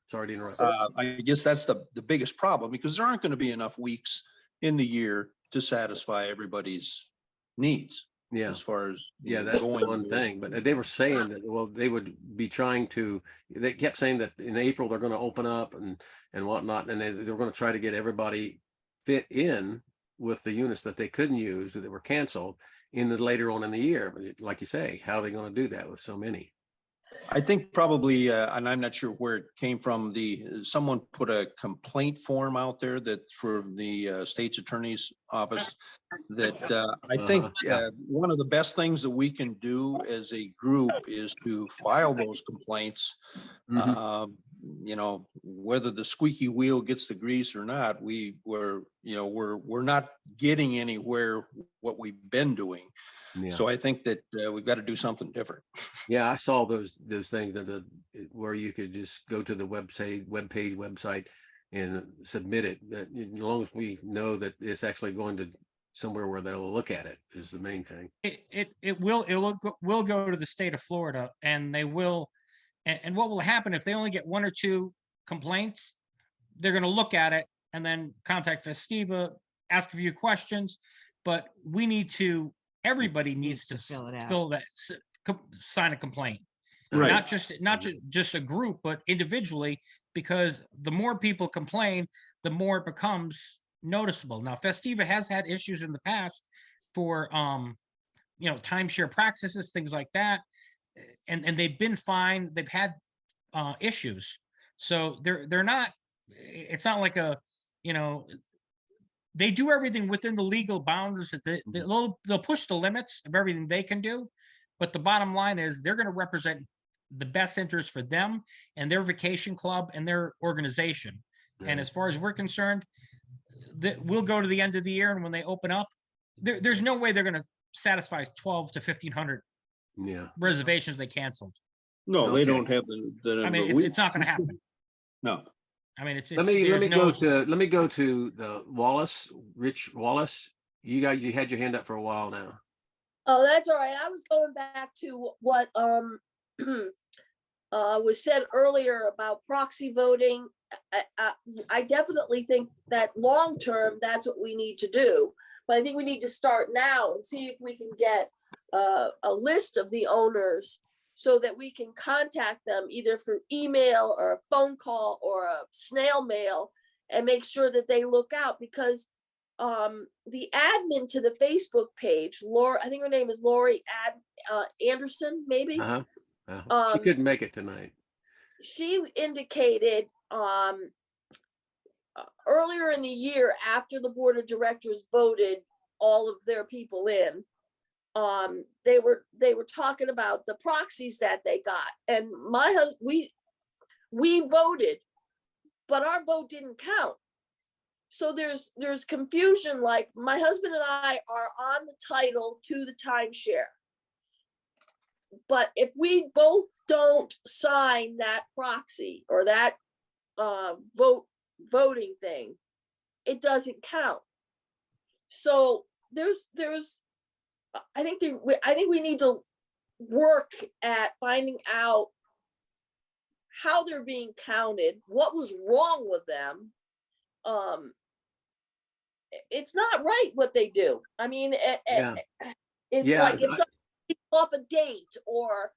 Sorry to interrupt. I guess that's the biggest problem, because there aren't going to be enough weeks in the year to satisfy everybody's needs. Yeah. As far as Yeah, that's the going one with- thing. But they were saying that, well, they would be trying to, they kept saying that in April, they're going to open up and whatnot. And they're going to try to get everybody fit in with the units that they couldn't use or that were canceled in the later on in the year. But like you say, how are they going to do that with so many? I think probably, and I'm not sure where it came from, someone put a complaint form out there that for the state's attorney's office, that I think Yeah. one of the best things that we can do as a group is to file those complaints. Mhm. Whether the squeaky wheel gets the grease or not, we're not getting anywhere what we've been doing. Yeah. So I think that we've got to do something different. Yeah, I saw those things that where you could just go to the website and submit it. That as long as we know that it's actually going to somewhere where they'll look at it is the main thing. it will go to the state of Florida, and they will. And what will happen if they only get 1 or 2 complaints? They're going to look at it and then contact Festiva, ask a few questions. But we need to. Everybody needs to fill it out. fill that, sign a complaint. Right. Not just a group, but individually, because the more people complain, the more it becomes noticeable. Now, Festiva has had issues in the past for timeshare practices, things like that, and they've been fine. They've had issues, so they're not. It's not like they do everything within the legal boundaries that they'll push the limits of everything they can do. But the bottom line is they're going to represent the best interest for them and their vacation club and their organization. And as far as we're concerned, we'll go to the end of the year, and when they open up, there's no way they're gonna satisfy 12 to 1,500 Yeah. reservations they canceled. No, they Okay. don't have the. I mean, it's not gonna happen. No. I mean, it's, Let me there's no, let me go to the Wallace, Rich Wallace. You guys, you had your hand up for a while now. Oh, that's all right. I was going back to what was said earlier about proxy voting. I definitely think that long term, that's what we need to do. But I think we need to start now and see if we can get a list of the owners so that we can contact them either through email or a phone call or a snail mail and make sure that they look out, because the admin to the Facebook page, Laura, I think her name is Lori Anderson, maybe. She couldn't make it tonight. She indicated earlier in the year, after the board of directors voted all of their people in, they were talking about the proxies that they got, and my husband, we voted, but our vote didn't count. So there's confusion. Like, my husband and I are on the title to the timeshare, but if we both don't sign that proxy or that voting thing, it doesn't count. So I think we need to work at finding out how they're being counted, what was wrong with them. It's not right what they do. I mean, Yeah. it's Yeah, like if somebody off a date, or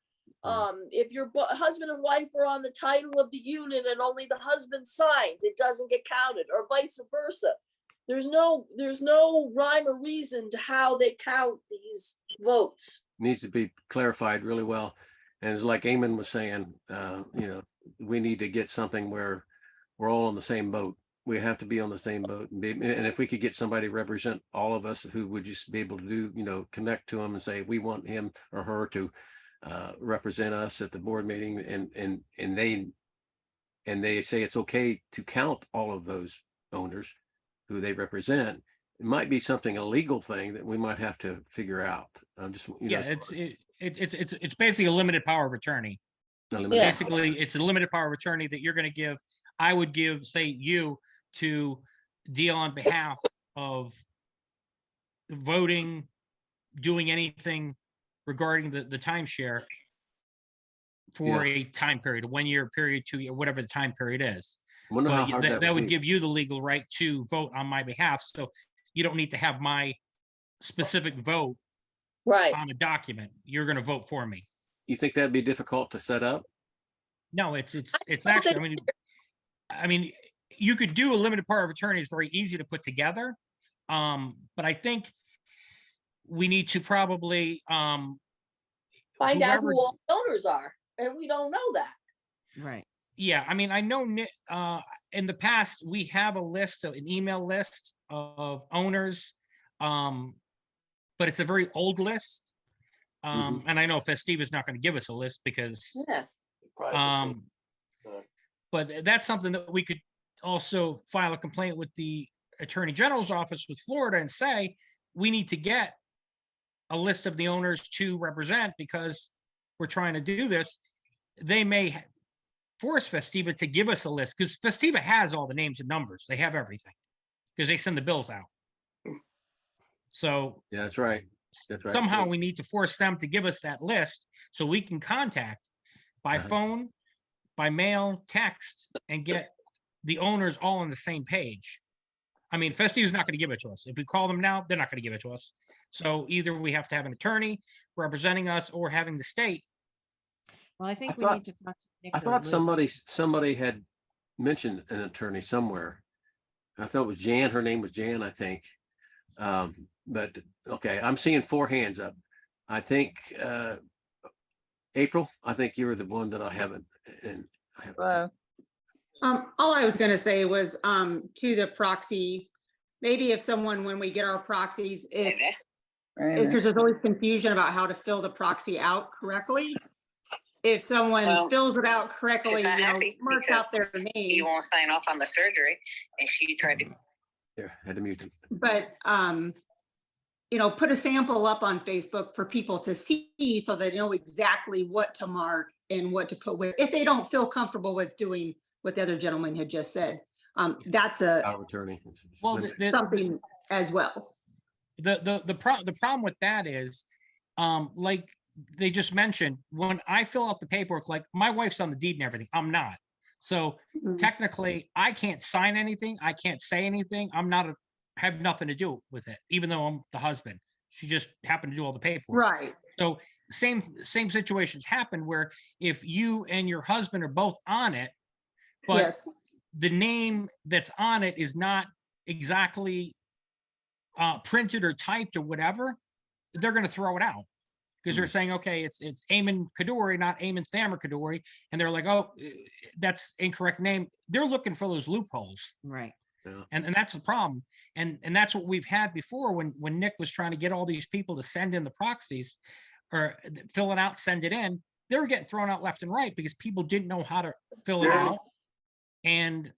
if your husband and wife are on the title of the unit and only the husband signs, it doesn't get counted, or vice versa. There's no rhyme or reason to how they count these votes. Needs to be clarified really well. And it's like Eamon was saying, we need to get something where we're all on the same boat. We have to be on the same boat. And if we could get somebody to represent all of us who would just be able to do, connect to them and say, we want him or her to represent us at the board meeting, and they say it's okay to count all of those owners who they represent. It might be something, a legal thing that we might have to figure out. It's basically a limited power of attorney. Basically, it's a limited power of attorney that you're going to give. I would give, say, you to deal on behalf of voting, doing anything regarding the timeshare for a time period, a 1 year period, 2 year, whatever the time period is. Wonder how hard That would give you the legal right to vote on my behalf. So you don't need to have my specific vote on a document. You're going to vote for me. You think that'd be difficult to set up? No, it's actually, I mean, you could do a limited power of attorney. It's very easy to put together. But I think we need to probably find out who all the owners are, and we don't know that. Right. Yeah, I mean, I know in the past we have a list, an email list of owners, but it's a very old list. And I know Festiva is not going to give us a list because, but that's something that we could also file a complaint with the Attorney General's office with Florida and say, we need to get a list of the owners to represent because we're trying to do this. They may force Festiva to give us a list because Festiva has all the names and numbers. They have everything because they send the bills out. So yeah, that's right. That's right. Somehow we need to force them to give us that list so we can contact by phone, by mail, text, and get the owners all on the same page. I mean, Festiva is not going to give it to us. If we call them now, they're not going to give it to us. So either we have to have an attorney representing us or having the state. Well, I think we need to talk to Nick I or thought Lou. somebody had mentioned an attorney somewhere. I thought it was Jan. Her name was Jan, I think. But okay, I'm seeing 4 hands up. I think April, I think you were the one that I haven't. And I haven't. All I was gonna say was, to the proxy, maybe if someone, when we get our proxies, if because there's always confusion about how to fill the proxy out correctly. If someone fills it out correctly, marks out their name. He won't sign off on the surgery, and she tried to. Yeah, had to mute him. But put a sample up on Facebook for people to see so they know exactly what to mark and what to put where, if they don't feel comfortable with doing what the other gentleman had just said. That's Power of attorney. Well, something as well. the problem with that is, like they just mentioned, when I fill out the paperwork, like my wife's on the deed and everything, I'm not. So Mhm. technically, I can't sign anything. I can't say anything. Have nothing to do with it, even though I'm the husband. She just happened to do all the paperwork. Right. So same situations happen where if you and your husband are both on it, but Yes. the name that's on it is not exactly printed or typed or whatever, they're going to throw it out because they're saying, okay, it's Eamon Kadori, not Eamon Thamer Kadori, and they're like, oh, that's incorrect name. They're looking for those loopholes, Right. and that's the problem. And that's what we've had before when Nick was trying to get all these people to send in the proxies or fill it out, send it in. They were getting thrown out left and right because people didn't know how to fill it out. And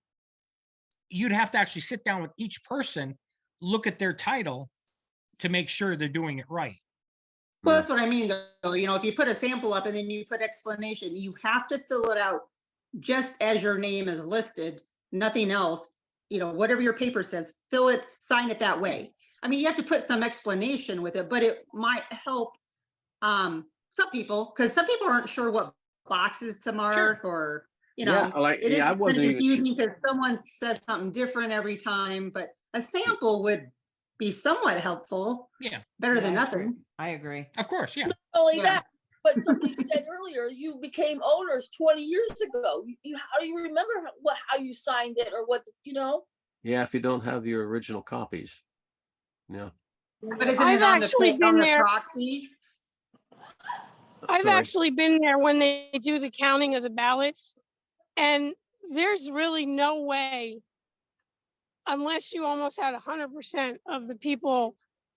you'd have to actually sit down with each person, look at their title to make sure they're doing it right. Well, that's what I mean, though. If you put a sample up and then you put explanation, you have to fill it out just as your name is listed, nothing else. Whatever your paper says, fill it, sign it that way. I mean, you have to put some explanation with it, but it might help some people, because some people aren't sure what boxes to mark or, it is I kind of wasn't even confusing because someone says something different every time, but a sample would be somewhat helpful. Yeah. Better than Yeah. nothing. I agree. Of course, yeah. Not only Yeah. that, but somebody said earlier, you became owners 20 years ago. How do you remember how you signed it or what, Yeah, if you don't have your original copies. Yeah. But isn't I've it on actually on been the there. proxy? I've Sorry. actually been there when they do the counting of the ballots, and there's really no way, unless you almost had 100% of the people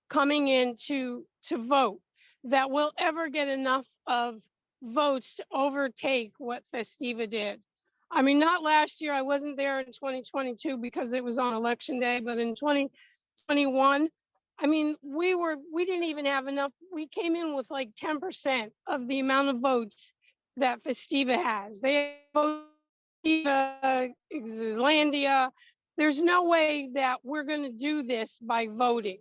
coming in to vote, that we'll ever get enough of votes to overtake what Festiva did. I mean, not last year. I wasn't there in 2022 because it was on election day, but in 2021, I mean, we didn't even have enough. We came in with like 10% of the amount of votes that Festiva has. They vote Zealandia. There's no way that we're going to do this by voting.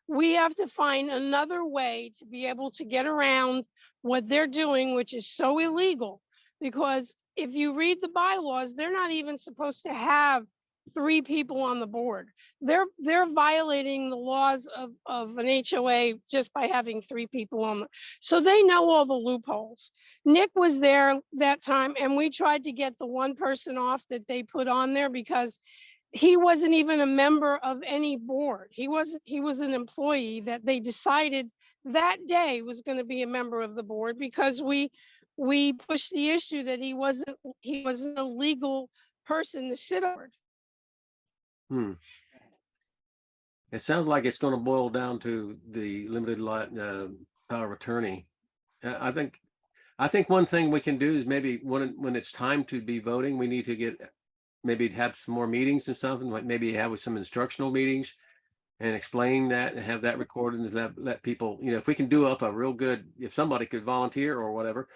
We have to find another way to be able to get around what they're doing, which is so illegal. Because if you read the bylaws, they're not even supposed to have 3 people on the board. They're violating the laws of an HOA just by having 3 people on the, so they know all the loopholes. Nick was there that time and we tried to get the one person off that they put on there because he wasn't even a member of any board. He was an employee that they decided that day was going to be a member of the board because we pushed the issue that he wasn't a legal person to sit on. It sounds like it's going to boil down to the limited power of attorney. I think one thing we can do is maybe when it's time to be voting, we need to maybe have some more meetings and something, like maybe have some instructional meetings and explain that and have that recorded and let people, if we can do up a real good, if somebody could volunteer or whatever,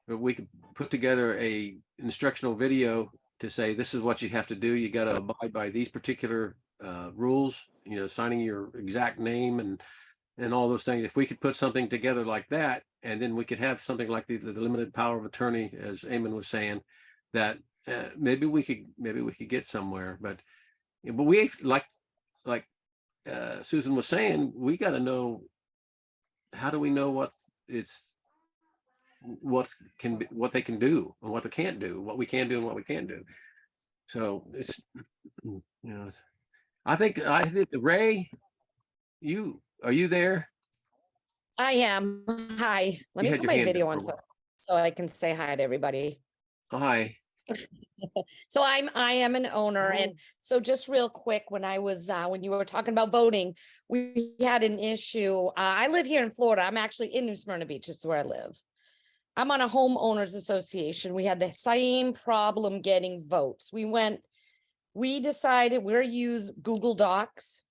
we could put together a instructional video to say, this is what you have to do. You got to abide by these particular rules, signing your exact name and all those things. If we could put something together like that, and then we could have something like the limited power of attorney, as Eamon was saying, that maybe we could get somewhere. But we like Susan was saying, we got to know, how do we know what they can do and what they can't do, what we can do and what we can't do. So it's, I think Ray, are you there? I am. Hi. Let You me had put your my hand up video for a on while. so I can say hi to everybody. Oh, hi. So I am an owner, and so just real quick, when I was when you were talking about voting, we had an issue. I live here in Florida. I'm actually in New Smyrna Beach. It's where I live. I'm on a homeowners association. We had the same problem getting votes. We decided we're use Google Docs.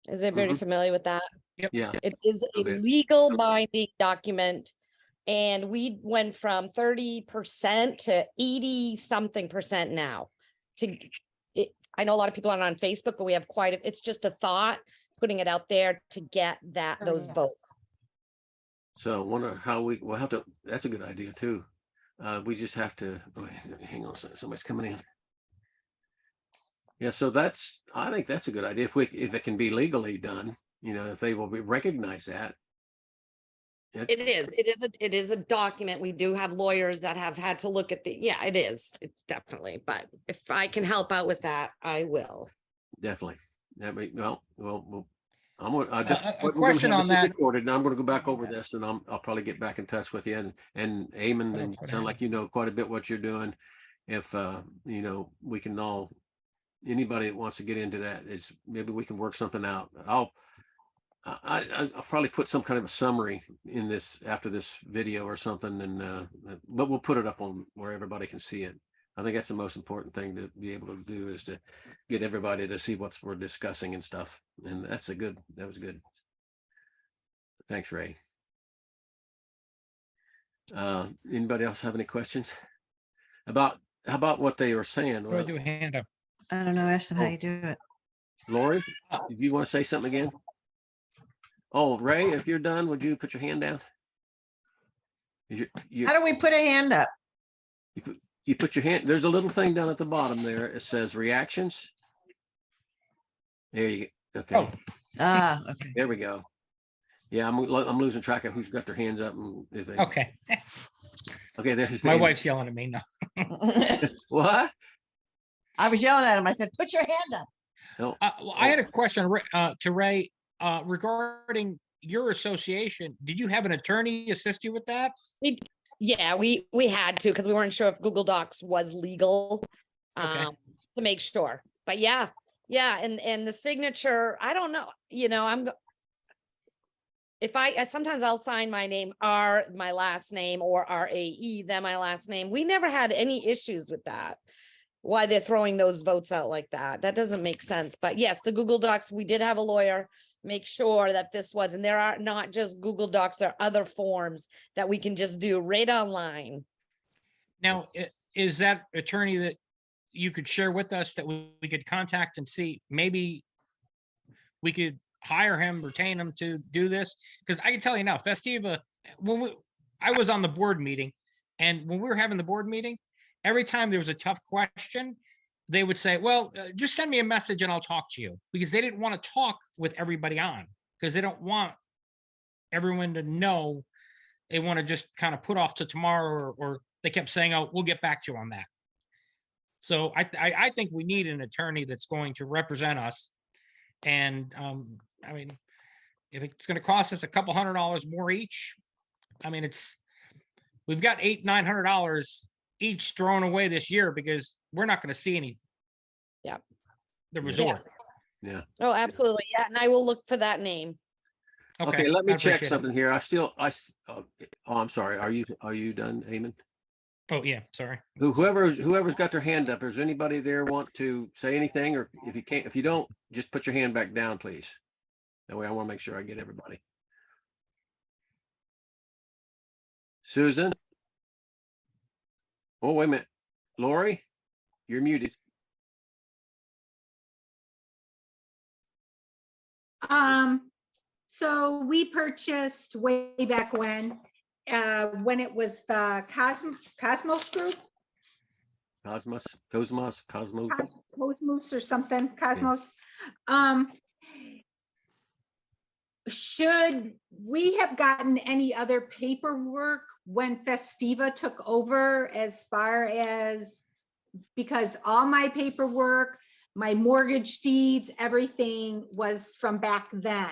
Is everybody familiar with that? Yeah, It is a Okay. legal binding document. And we went from 30% to 80-something% now. I know a lot of people aren't on Facebook, but we have it's just a thought, putting it out there to get those yeah. votes. so wonder how we'll have to, that's a good idea too. We just have to, hang on, somebody's coming in. Yeah, so I think that's a good idea. If it can be legally done, if they will recognize that. It is a document. We do have lawyers that have had to look at it is, it's definitely, but if I can help out with that, I will. Definitely. Well, I'm gonna, A question on that. recorded, and I'm gonna go back over this, and I'll probably get back in touch with you, and Eamon, and put sound it like you know quite a bit what you're doing. If we can all, anybody that wants to get into that, is maybe we can work something out. I'll probably put some kind of a summary in this after this video or something, and but we'll put it up on where everybody can see it. I think that's the most important thing to be able to do, is to get everybody to see what we're discussing and stuff. And that was good. Thanks, Ray. Anybody else have any questions how about what they were saying? Or do a hand up. I don't know, ask them how Oh. you do it. Lori, did you want to say something again? Oh, Ray, if you're done, would you put your hand down? How do we put a hand up? You put your hand, there's a little thing down at the bottom there. It says reactions. There you go. Okay, Oh, Ah, okay. there we go. Yeah, I'm losing track of who's got their hands up. And if they, okay. okay, there's My wife's yelling at me now. What? I was yelling at him. I said, put your hand up. Oh, Well, I had a question to Ray regarding your association. Did you have an attorney assist you with that? Yeah, we had to, because we weren't sure if Google Docs was legal, Okay. to make sure. But yeah, and the signature, I don't know, sometimes I'll sign my name my last name, or RAE, then my last name. We never had any issues with that. Why they're throwing those votes out like that. That doesn't make sense. But yes, the Google Docs, we did have a lawyer make sure that this was, and there are not just Google Docs, there are other forms that we can just do right online. Now, is that attorney that you could share with us that we could contact and see, maybe we could hire him, retain him to do this? Because I can tell you now, Festiva, I was on the board meeting, and when we were having the board meeting, every time there was a tough question, they would say, well, just send me a message and I'll talk to you, because they didn't want to talk with everybody on, because they don't want everyone to know. They want to just kind of put off to tomorrow, or they kept saying, oh, we'll get back to you on that. So I think we need an attorney that's going to represent us. And I mean, if it's going to cost us a couple $100 more each, I mean, we've got $800-900 each thrown away this year, because we're not going to see any. Yeah. The resort. yeah. Oh, absolutely. Yeah, and I will look for that name. Okay, let me I check appreciate it. something here. I'm sorry. Are you done, Eamon? Oh, yeah, sorry. Whoever's got their hand up, is anybody there want to say anything? Or if you don't, just put your hand back down, please. That way I want to make sure I get everybody. Susan? Oh, wait a minute. Lori, you're muted. So we purchased way back when it was the Cosmos Group, Cosmos. Cosmos or something, Cosmos. Should we have gotten any other paperwork when Festiva took over, as far as, because all my paperwork, my mortgage deeds, everything was from back then.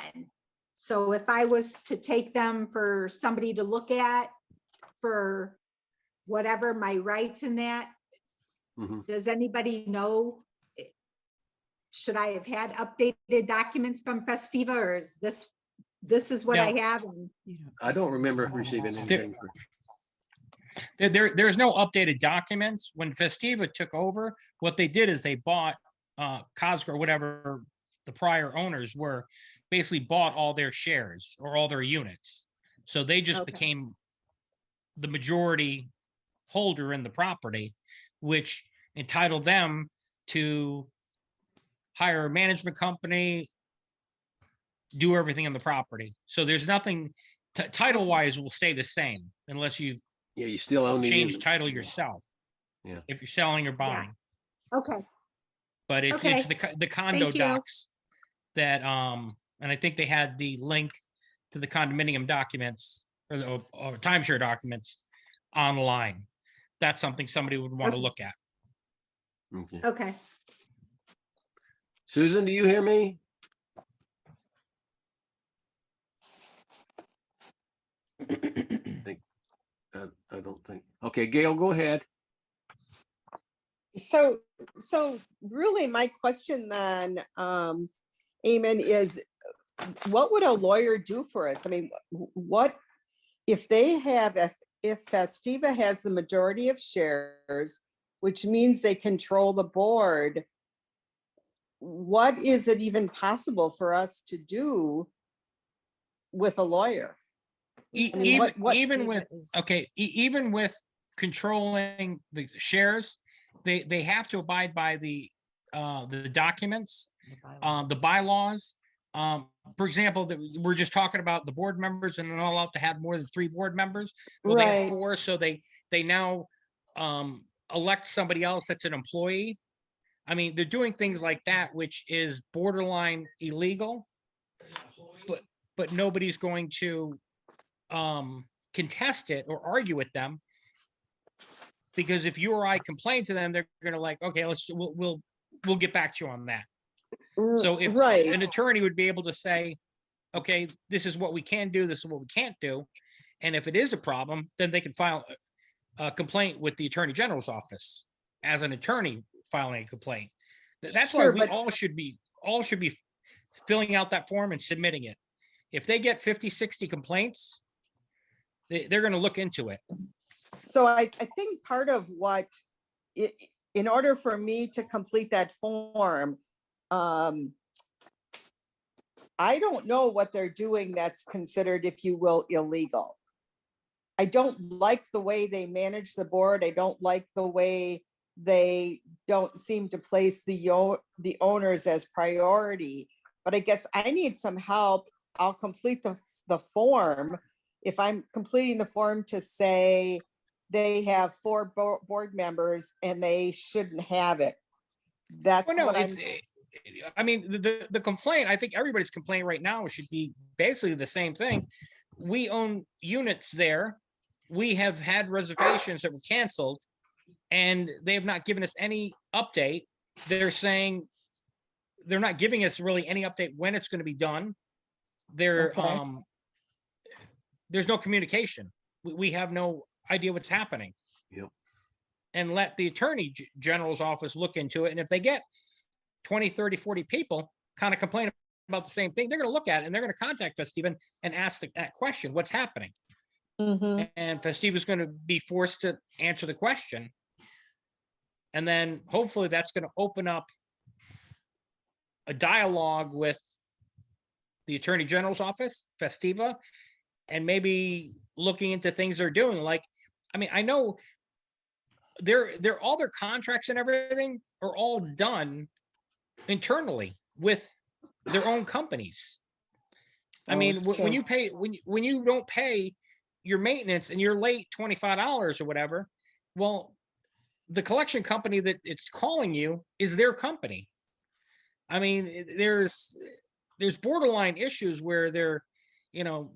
So if I was to take them for somebody to look at for whatever my rights in that, does anybody know? Should I have had updated documents from Festiva, or is this is what I have? I don't remember receiving anything. There's no updated documents. When Festiva took over, what they did is they bought Cosgrove, whatever the prior owners were. basically bought all their shares or all their units. So they just Okay. became the majority holder in the property, which entitled them to hire a management company, do everything in the property. So there's nothing, title wise will stay the same unless you Yeah, you still own the change unit. title yourself. Yeah. If you're selling or buying, Okay. but it's Okay. the condo Thank you. docs that, and I think they had the link to the condominium documents or the or timeshare documents online. That's something somebody would want to Okay. look at. Okay. Okay. Susan, do you hear me? I don't think. Okay, Gail, go ahead. So really my question then, Eamon, is what would a lawyer do for us? I mean, what, if they have, if Festiva has the majority of shares, which means they control the board, what is it even possible for us to do with a lawyer? I mean, Even with, okay, even with controlling the shares, they have to abide by the documents, the bylaws. For example, we're just talking about the board members and they're not allowed to have more than 3 board members. Well, they have Right. 4, so they now elect somebody else that's an employee. I mean, they're doing things like that, which is borderline illegal, but nobody's going to contest it or argue with them, because if you or I complain to them, they're gonna like, okay, we'll get back to you on that. So if Right. an attorney would be able to say, okay, this is what we can do, this is what we can't do, and if it is a problem, then they can file a complaint with the Attorney General's office as an attorney filing a complaint. That's why Sure, we but- all should be filling out that form and submitting it. If they get 50, 60 complaints, they're going to look into it. So I think part of what, in order for me to complete that form, I don't know what they're doing that's considered, if you will, illegal. I don't like the way they manage the board. I don't like the way they don't seem to place the owners as priority. But I guess I need some help. I'll complete the form. If I'm completing the form to say they have 4 board members and they shouldn't have it. That's Well, no, what I'm. I mean, the complaint, I think everybody's complaint right now should be basically the same thing. We own units there. We have had reservations that were canceled and they have not given us any update. They're saying they're not giving us really any update when it's going to be done. They're, Okay. there's no communication. We have no idea what's happening. Yep. And let the Attorney General's office look into it. And if they get 20, 30, 40 people kind of complain about the same thing, they're going to look at it and they're going to contact Festiva and ask that question, what's happening? Mhm. And Festiva is going to be forced to answer the question. And then hopefully that's going to open up a dialogue with the Attorney General's office, Festiva, and maybe looking into things they're doing. Like, I mean, I know they're all their contracts and everything are all done internally with their own companies. I Oh, mean, sure. when you pay, when you don't pay your maintenance and you're late $25 or whatever, well, the collection company that it's calling you is their company. I mean, there's borderline issues where they're, Conflict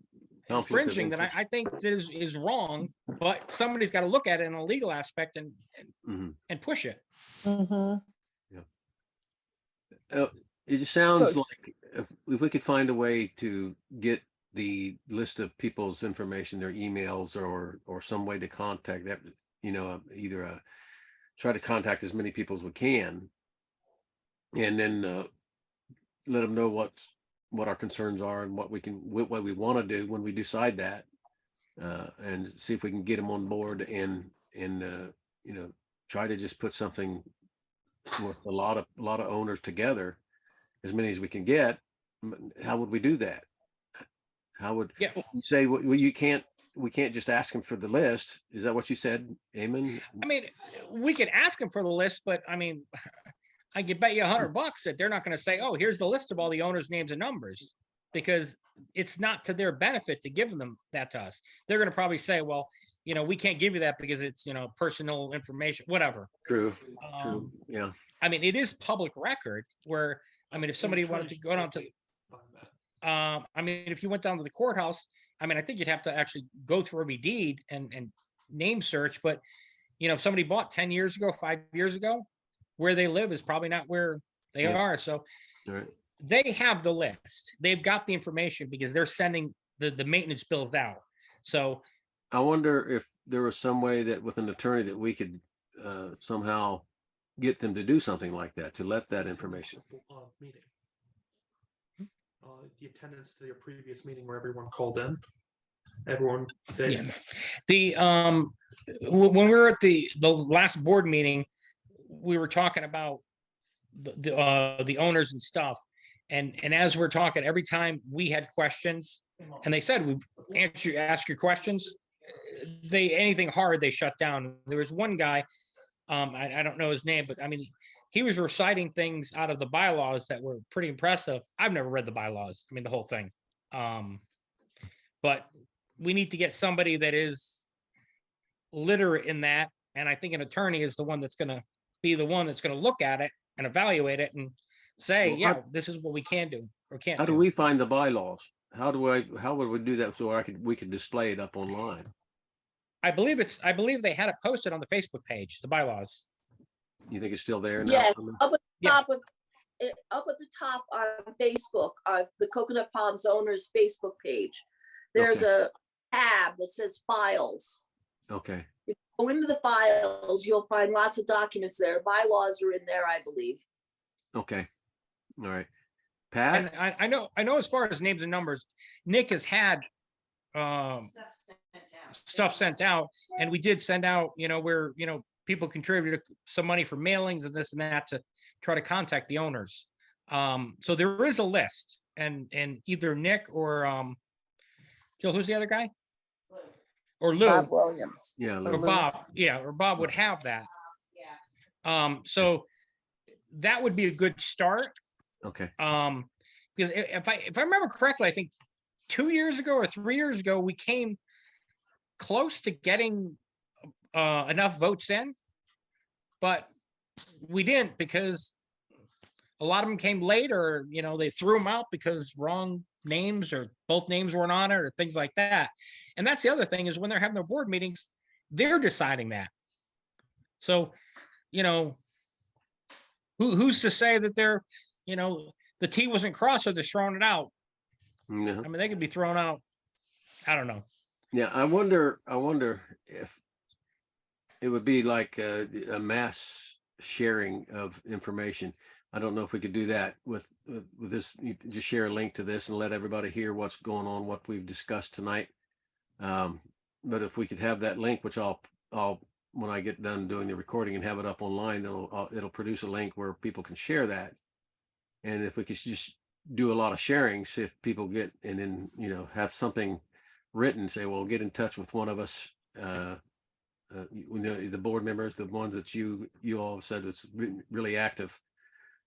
of infringing that interest. I think that is wrong, but somebody's got to look at it in a legal aspect and Mhm. push it. Mhm. It just sounds So- like if we could find a way to get the list of people's information, their emails or some way to contact that, either try to contact as many people as we can. And then let them know what our concerns are and what we want to do when we decide that, and see if we can get them on board and try to just put something with a lot of owners together, as many as we can get, How would we do that? How would Yeah. you say, well, we can't just ask them for the list? Is that what you said, Eamon? I mean, we can ask them for the list, but I mean, I could bet you $100 that they're not going to say, oh, here's the list of all the owners' names and numbers, because it's not to their benefit to give them that to us. They're going to probably say, well, we can't give you that because it's, personal information, whatever. True, true. Yeah. I mean, it is public record where, I mean, if somebody wanted to go down to, I mean, if you went down to the courthouse, I mean, I think you'd have to actually go through every deed and name search, but if somebody bought 10 years ago, 5 years ago, where they live is probably not where they Yeah. are. So All right. they have the list. They've got the information because they're sending the maintenance bills out. So I wonder if there was some way that with an attorney that we could somehow get them to do something like that, to let that information. Meeting. The attendance to your previous meeting where everyone called in. Everyone. yeah. The when we were at the last board meeting, we were talking about the owners and stuff. And as we're talking, every time we had questions, and they said, we ask your questions, anything hard, they shut down. There was one guy, I don't know his name, but I mean, he was reciting things out of the bylaws that were pretty impressive. I've never read the bylaws. I mean, the whole thing. But we need to get somebody that is literate in that. And I think an attorney is the one that's going to be the one that's going to look at it and evaluate it and say, Well, yeah, this is what we can do or can't How do do. we find the bylaws? How would we do that so we could display it up online? I believe they had it posted on the Facebook page, the bylaws. You think it's still there now? Yes, Carmen? up at the Yeah. top up at the top on Facebook, the Coconut Palms Owners Facebook page. There's a tab that says files. Okay. Go into the files, you'll find lots of documents there. Bylaws are in there, I believe. Okay. All right. And Pat? I know as far as names and numbers, Nick has had stuff sent out, and we did send out, where, people contributed some money for mailings and this and that to try to contact the owners. So there is a list, and either Nick or Jill, who's the other guy? Or Lou Bob Williams. Yeah. or Lou. Bob. Yeah, or Bob would have that. So that would be a good start. Okay. Because if I remember correctly, I think 2 years ago or 3 years ago, we came close to getting enough votes in, but we didn't, because a lot of them came late, or they threw them out because wrong names or both names weren't on it or things like that. And that's the other thing, is when they're having their board meetings, they're deciding that. So, who's to say that they're, the T wasn't crossed, so they're throwing it out. Yeah. I mean, they could be thrown out. I don't know. Yeah, I wonder if it would be like a mass sharing of information. I don't know if we could do that with this. You can just share a link to this and let everybody hear what's going on, what we've discussed tonight. But if we could have that link, which I'll when I get done doing the recording and have it up online, it'll produce a link where people can share that. And if we could just do a lot of sharing, see if people get, and then have something written, say, well, get in touch with one of us, the board members, the ones that you all said was really active,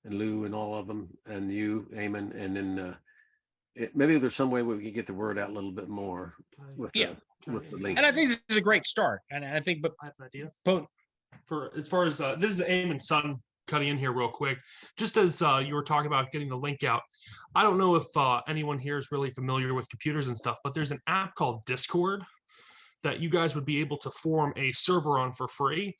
and Lou and all of them, and you, Eamon, and then maybe there's some way we could get the word out a little bit more with with the link. And I think this is a great start. And I think, but I have an idea. But For as far as this is Eamon's son cutting in here real quick. Just as you were talking about getting the link out, I don't know if anyone here is really familiar with computers and stuff, but there's an app called Discord that you guys would be able to form a server on for free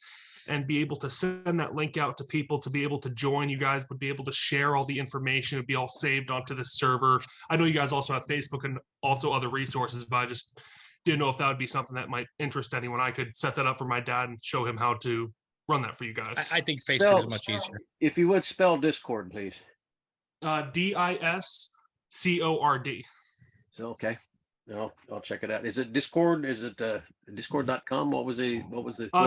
and be able to send that link out to people to be able to join. You guys would be able to share all the information. It would be all saved onto the server. I know you guys also have Facebook and also other resources, but I just didn't know if that would be something that might interest anyone. I could set that up for my dad and show him how to run that for you guys. I think Facebook is much easier. If you would spell Discord, please. Discord. So, okay. I'll check it out. Is it Discord? Is it discord.com? What was the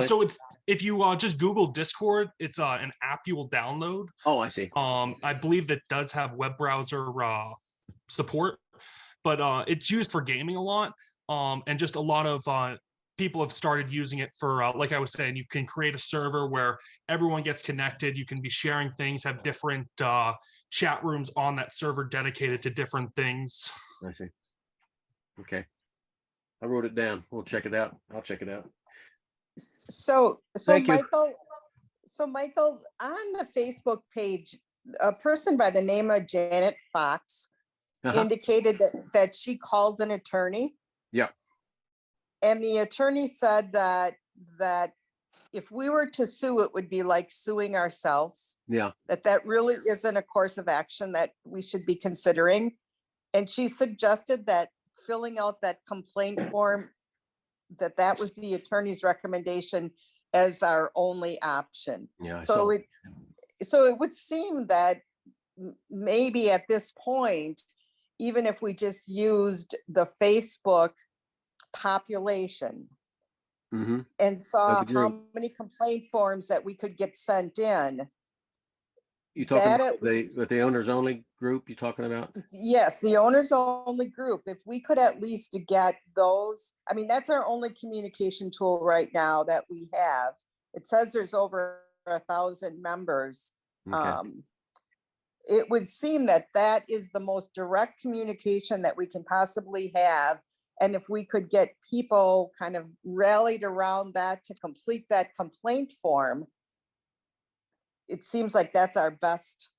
So it's, if you just Google Discord, it's an app you will download. Oh, I see. I believe that does have web browser support, but it's used for gaming a lot. And just a lot of people have started using it for, like I was saying, you can create a server where everyone gets connected. You can be sharing things, have different chat rooms on that server dedicated to different things. I see. Okay. I wrote it down. We'll check it out. I'll check it out. So Thank you. Michael, on the Facebook page, a person by the name of Janet Fox Uh-huh. indicated that she called an attorney. Yeah. And the attorney said that if we were to sue, it would be like suing ourselves, Yeah. that really isn't a course of action that we should be considering. And she suggested that filling out that complaint form, that was the attorney's recommendation as our only option. Yeah. I So saw it would seem that maybe at this point, even if we just used the Facebook population Mhm. and saw Of the how group. many complaint forms that we could get sent in. You talking That about at least- the owners only group you talking about? Yes, the owners only group, if we could at least get those, I mean, that's our only communication tool right now that we have. It says there's over 1,000 members. Okay. It would seem that is the most direct communication that we can possibly have. And if we could get people kind of rallied around that to complete that complaint form, it seems like that's our best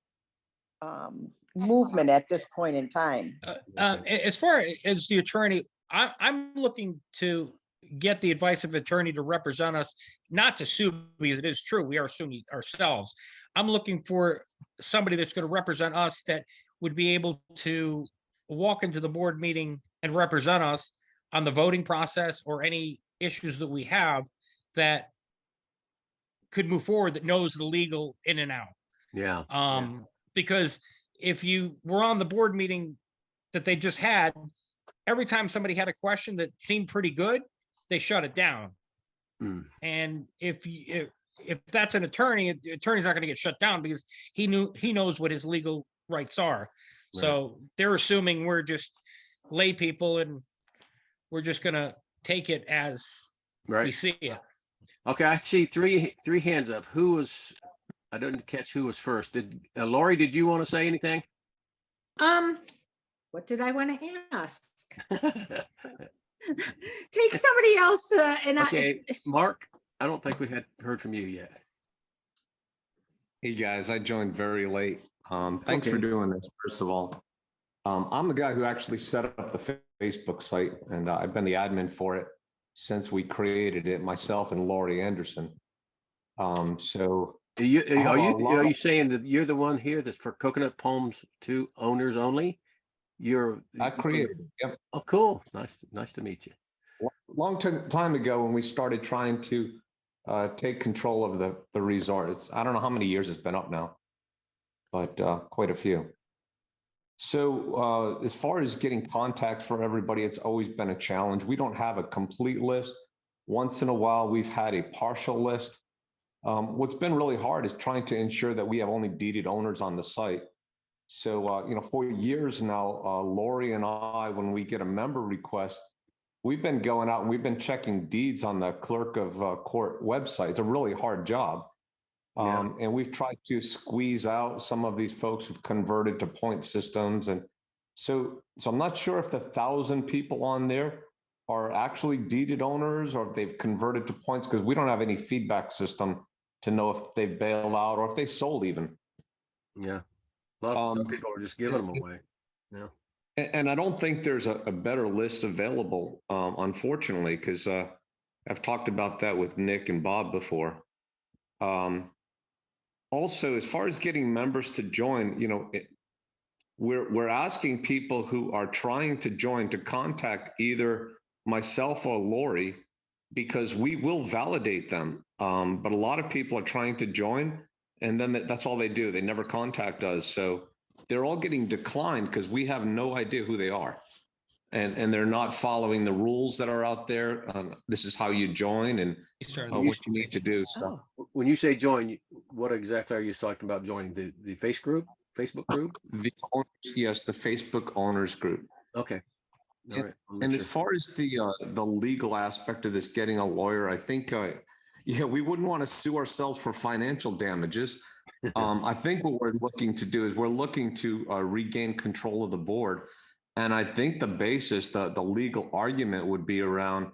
movement at this point in time. As far as the attorney, I'm looking to get the advice of attorney to represent us, not to sue, because it is true, we are suing ourselves. I'm looking for somebody that's going to represent us that would be able to walk into the board meeting and represent us on the voting process or any issues that we have that could move forward, that knows the legal in and out. Yeah. Because if you were on the board meeting that they just had, every time somebody had a question that seemed pretty good, they shut it down. Mm. And if that's an attorney, the attorney's not going to get shut down because he knows what his legal rights are. So they're assuming we're just lay people and we're just going to take it as we Right. see it. Okay. I see three hands up. I didn't catch who was first. Did Lori, did you want to say anything? What did I want to ask? Take somebody else and Okay, Mark, I don't think we had heard from you yet. Hey guys, I joined very late. Thanks for Okay. doing this, first of all. I'm the guy who actually set up the Facebook site, and I've been the admin for it since we created it, myself and Lori Anderson. So Are you, I have a lot are you of- saying that you're the one here that's for Coconut Palms 2 owners only? I created it. Yep. Oh, cool. Nice to meet you. Long time ago when we started trying to take control of the resort. I don't know how many years it's been up now, but quite a few. So as far as getting contact for everybody, it's always been a challenge. We don't have a complete list. Once in a while, we've had a partial list. What's been really hard is trying to ensure that we have only deeded owners on the site. So, for years now, Lori and I, when we get a member request, we've been going out and we've been checking deeds on the clerk of court website. It's a really hard job. And we've tried to squeeze out some of these folks who've converted to point systems. And so I'm not sure if the 1,000 people on there are actually deeded owners or if they've converted to points, because we don't have any feedback system to know if they bailed out or if they sold even. Yeah. Some people are just giving them away. Yeah. And I don't think there's a better list available, unfortunately, because I've talked about that with Nick and Bob before. Also, as far as getting members to join, we're asking people who are trying to join to contact either myself or Lori, because we will validate them. But a lot of people are trying to join, and then that's all they do. They never contact us. So they're all getting declined because we have no idea who they are. And they're not following the rules that are out there. This is how you join and what you need to do. So When you say join, what exactly are you talking about joining? The Facebook Facebook group? Yes, the Facebook owners group. Okay. All right. I'll make And sure. as far as the legal aspect of this, getting a lawyer, I think, yeah, we wouldn't want to sue ourselves for financial damages. I think what we're looking to do is we're looking to regain control of the board. And I think the basis, the legal argument would be around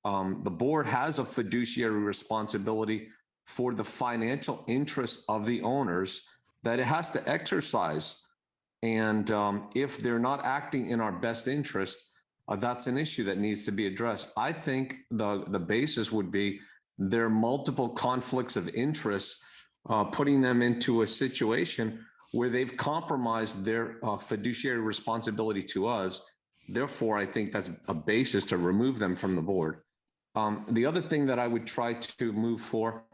the board has a fiduciary responsibility for the financial interests of the owners that it has to exercise. And if they're not acting in our best interest, that's an issue that needs to be addressed. I think the basis would be there are multiple conflicts of interest, putting them into a situation where they've compromised their fiduciary responsibility to us. Therefore, I think that's a basis to remove them from the board. The other thing that I would try to move for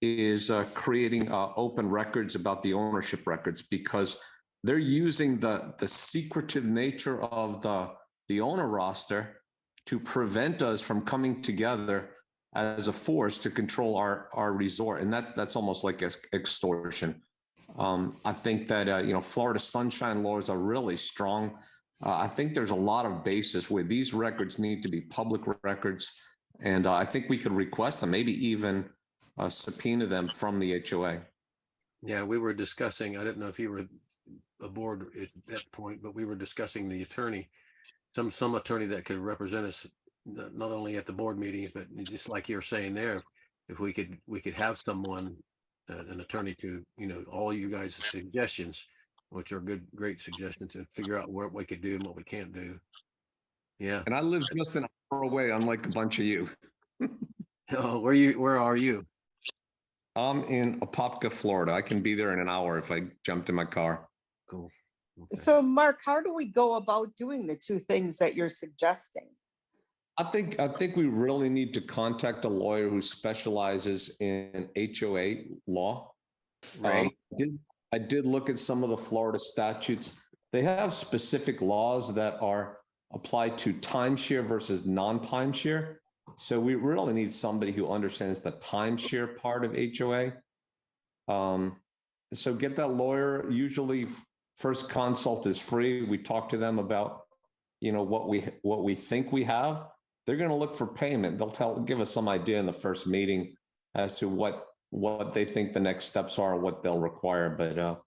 is creating open records about the ownership records, because they're using the secretive nature of the owner roster to prevent us from coming together as a force to control our resort. And that's almost like extortion. I think that, Florida sunshine laws are really strong. I think there's a lot of basis where these records need to be public records. And I think we could request them, maybe even subpoena them from the HOA. Yeah, we were discussing, I didn't know if you were aboard at that point, but we were discussing the attorney, some attorney that could represent us, not only at the board meetings, but just like you're saying there, if we could have someone, an attorney to, all you guys' suggestions, which are great suggestions, and figure out what we could do and what we can't do. Yeah. And I live just an hour away, unlike a bunch of you. Oh, where are you? I'm in Apopka, Florida. I can be there in an hour if I jumped in my car. Cool. Okay. So Mark, how do we go about doing the two things that you're suggesting? I think we really need to contact a lawyer who specializes in HOA law. Right. I did look at some of the Florida statutes. They have specific laws that are applied to timeshare versus non-timeshare. So we really need somebody who understands the timeshare part of HOA. So get that lawyer. Usually first consult is free. We talk to them about, what we think we have. They're going to look for payment. They'll give us some idea in the first meeting as to what they think the next steps are, what they'll require. But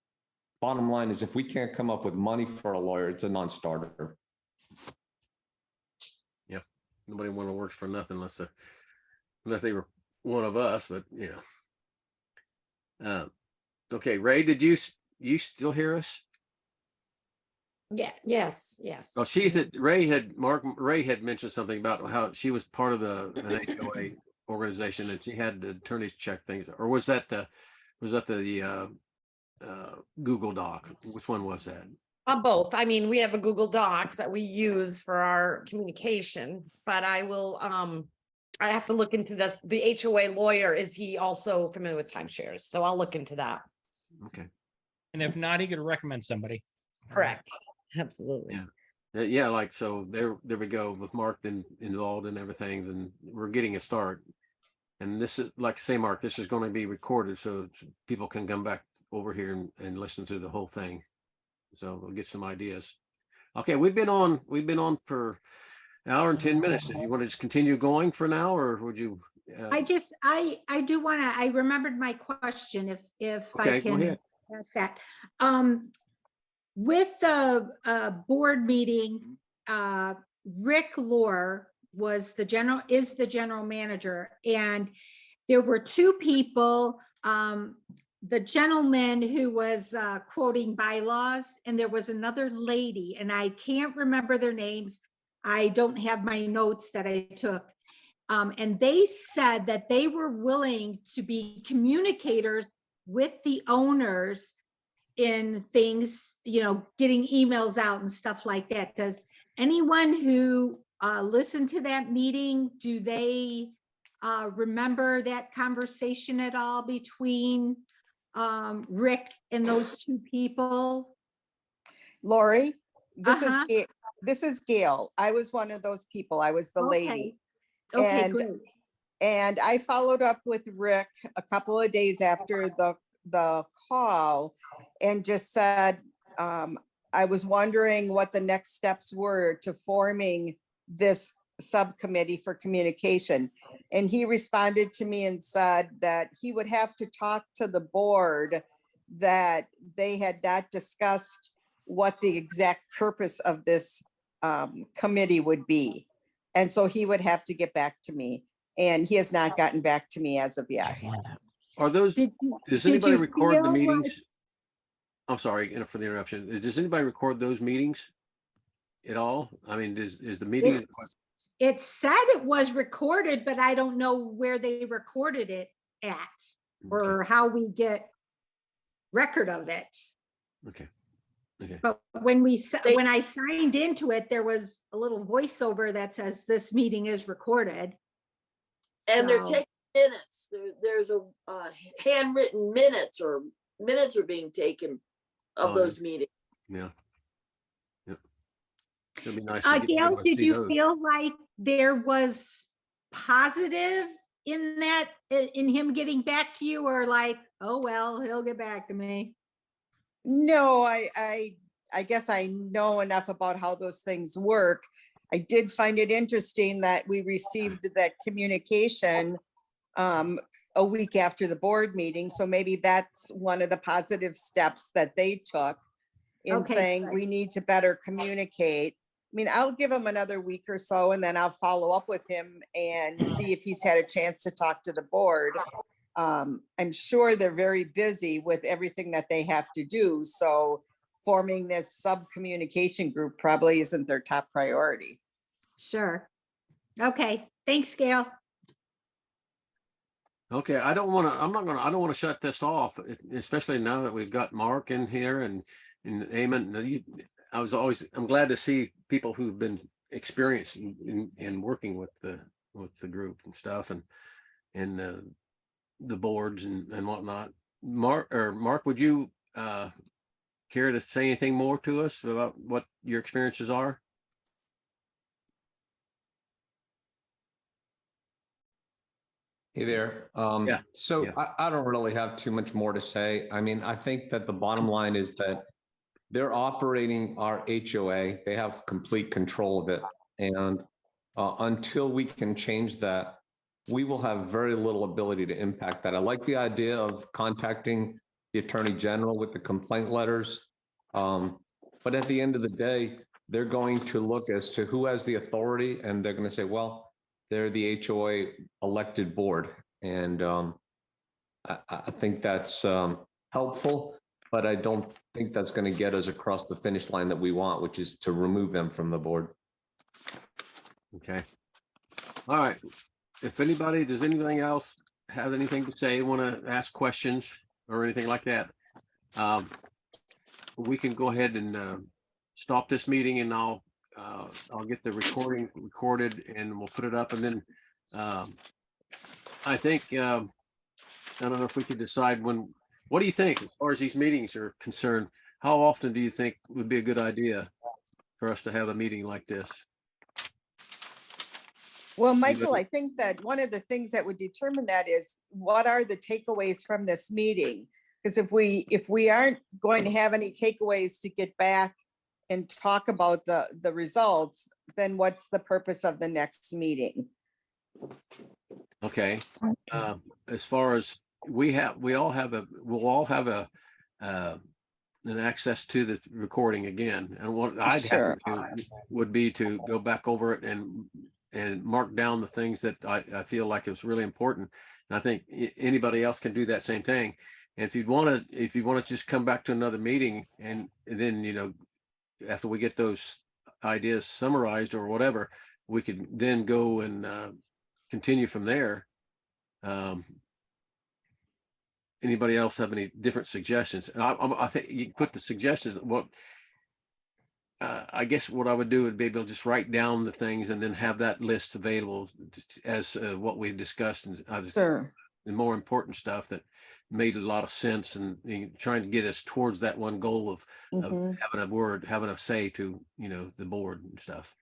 bottom line is, if we can't come up with money for a lawyer, it's a non-starter. Yeah. Nobody want to work for nothing unless they were one of us, but okay. Ray, did you still hear us? Yeah, yes. Well, Ray had mentioned something about how she was part of an HOA organization and she had the attorneys check things, or was that the Google Doc? Which one was that? Both. I mean, we have a Google Docs that we use for our communication, but I will, I have to look into this. The HOA lawyer, is he also familiar with timeshares? So I'll look into that. Okay. And if not, he could recommend somebody. Correct. Absolutely. Yeah. Like, so there we go with Mark then involved in everything, then we're getting a start. And this is, like I say, Mark, this is going to be recorded so people can come back over here and listen to the whole thing. So we'll get some ideas. Okay. We've been on for an hour and 10 minutes. If you want to just continue going for now, or would you? I do want to, I remembered my question if Okay, I go can ahead. ask that. With the board meeting, Rick Lohr is the general manager, and there were two people, the gentleman who was quoting bylaws, and there was another lady, and I can't remember their names. I don't have my notes that I took. And they said that they were willing to be communicators with the owners in things, getting emails out and stuff like that. Does anyone who listened to that meeting, do they remember that conversation at all between Rick and those two people? Lori, this is Gail. I was one of those people. I was the lady. Okay, great. And I followed up with Rick a couple of days after the call, and just said, I was wondering what the next steps were to forming this subcommittee for communication. And he responded to me and said that he would have to talk to the board, that they had not discussed what the exact purpose of this committee would be. And so he would have to get back to me. And he has not gotten back to me as of yet. Are those, Did does did anybody you record the feel meetings? like- I'm sorry for the interruption. Does anybody record those meetings at all? I mean, is the meeting? It said it was recorded, but I don't know where they recorded it at or how we get record of it. Okay. Okay. But when They- when I signed into it, there was a little voiceover that says this meeting is recorded. And they're So- taking minutes. There's a handwritten minutes, or minutes are being taken of Oh, those meetings. Yeah. Yep. It'd be nice. to be Gail, able to did see you those. feel like there was positive in that, in him getting back to you, or like, oh, well, he'll get back to me? No, I guess I know enough about how those things work. I did find it interesting that we received that communication a week after the board meeting. So maybe that's one of the positive steps that they took in Okay, saying good. we need to better communicate. I mean, I'll give him another week or so and then I'll follow up with him and see if he's had a chance to talk to the board. I'm sure they're very busy with everything that they have to do. So forming this sub-communication group probably isn't their top priority. Sure. Okay, thanks, Gail. Okay, I don't want to shut this off, especially now that we've got Mark in here and Eamon. I'm glad to see people who've been experienced in working with the group and stuff and the boards and whatnot. Mark, would you care to say anything more to us about what your experiences are? Hey there. Yeah, So yeah. I don't really have too much more to say. I mean, I think that the bottom line is that they're operating our HOA. They have complete control of it. And until we can change that, we will have very little ability to impact that. I like the idea of contacting the Attorney General with the complaint letters. But at the end of the day, they're going to look as to who has the authority, and they're going to say, well, they're the HOA elected board. And I think that's helpful, but I don't think that's going to get us across the finish line that we want, which is to remove them from the board. Okay. All right. If anybody, does anything else have anything to say, want to ask questions or anything like that? We can go ahead and stop this meeting, and I'll get the recording recorded and we'll put it up. And then I think, I don't know if we could decide what do you think as far as these meetings are concerned? How often do you think would be a good idea for us to have a meeting like this? Well, Michael, I think that one of the things that would determine that is what are the takeaways from this meeting? Because if we aren't going to have any takeaways to get back and talk about the results, then what's the purpose of the next meeting? Okay. As far as we'll all have an access to the recording again. And what I'd Sure. have to do would be to go back over it and mark down the things that I feel like is really important. And I think anybody else can do that same thing. And if you want to just come back to another meeting and then, after we get those ideas summarized or whatever, we could then go and continue from there. Anybody else have any different suggestions? And I think you can put the suggestions. I guess what I would do would be able to just write down the things and then have that list available as what we discussed and Sure. the more important stuff that made a lot of sense and trying to get us towards that one goal of Mhm. having a say to, the board and stuff.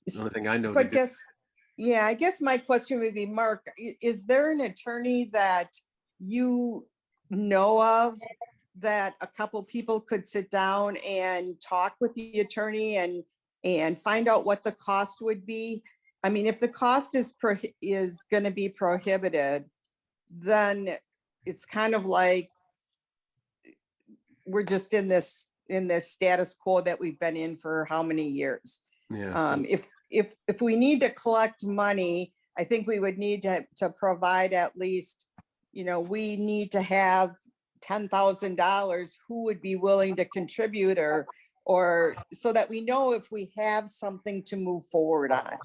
The only thing I know. So I guess my question would be, Mark, is there an attorney that you know of that a couple people could sit down and talk with the attorney and find out what the cost would be. I mean, if the cost is going to be prohibited, then it's kind of like we're just in this status quo that we've been in for how many years. Yeah. If we need to collect money, I think we would need to provide at least, we need to have $10,000 who would be willing to contribute or so that we know if we have something to move forward on.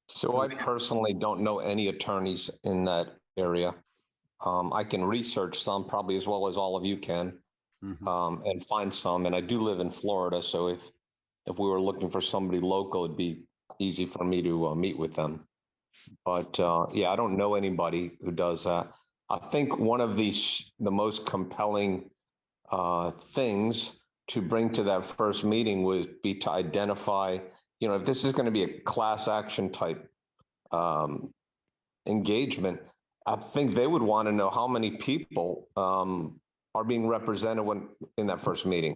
So I personally don't know any attorneys in that area. I can research some probably as well as all of you can, and find some. And I do live in Florida, so if we were looking for somebody local, it'd be easy for me to meet with them. But yeah, I don't know anybody who does that. I think one of the most compelling things to bring to that first meeting would be to identify, if this is going to be a class action type engagement, I think they would want to know how many people are being represented in that first meeting.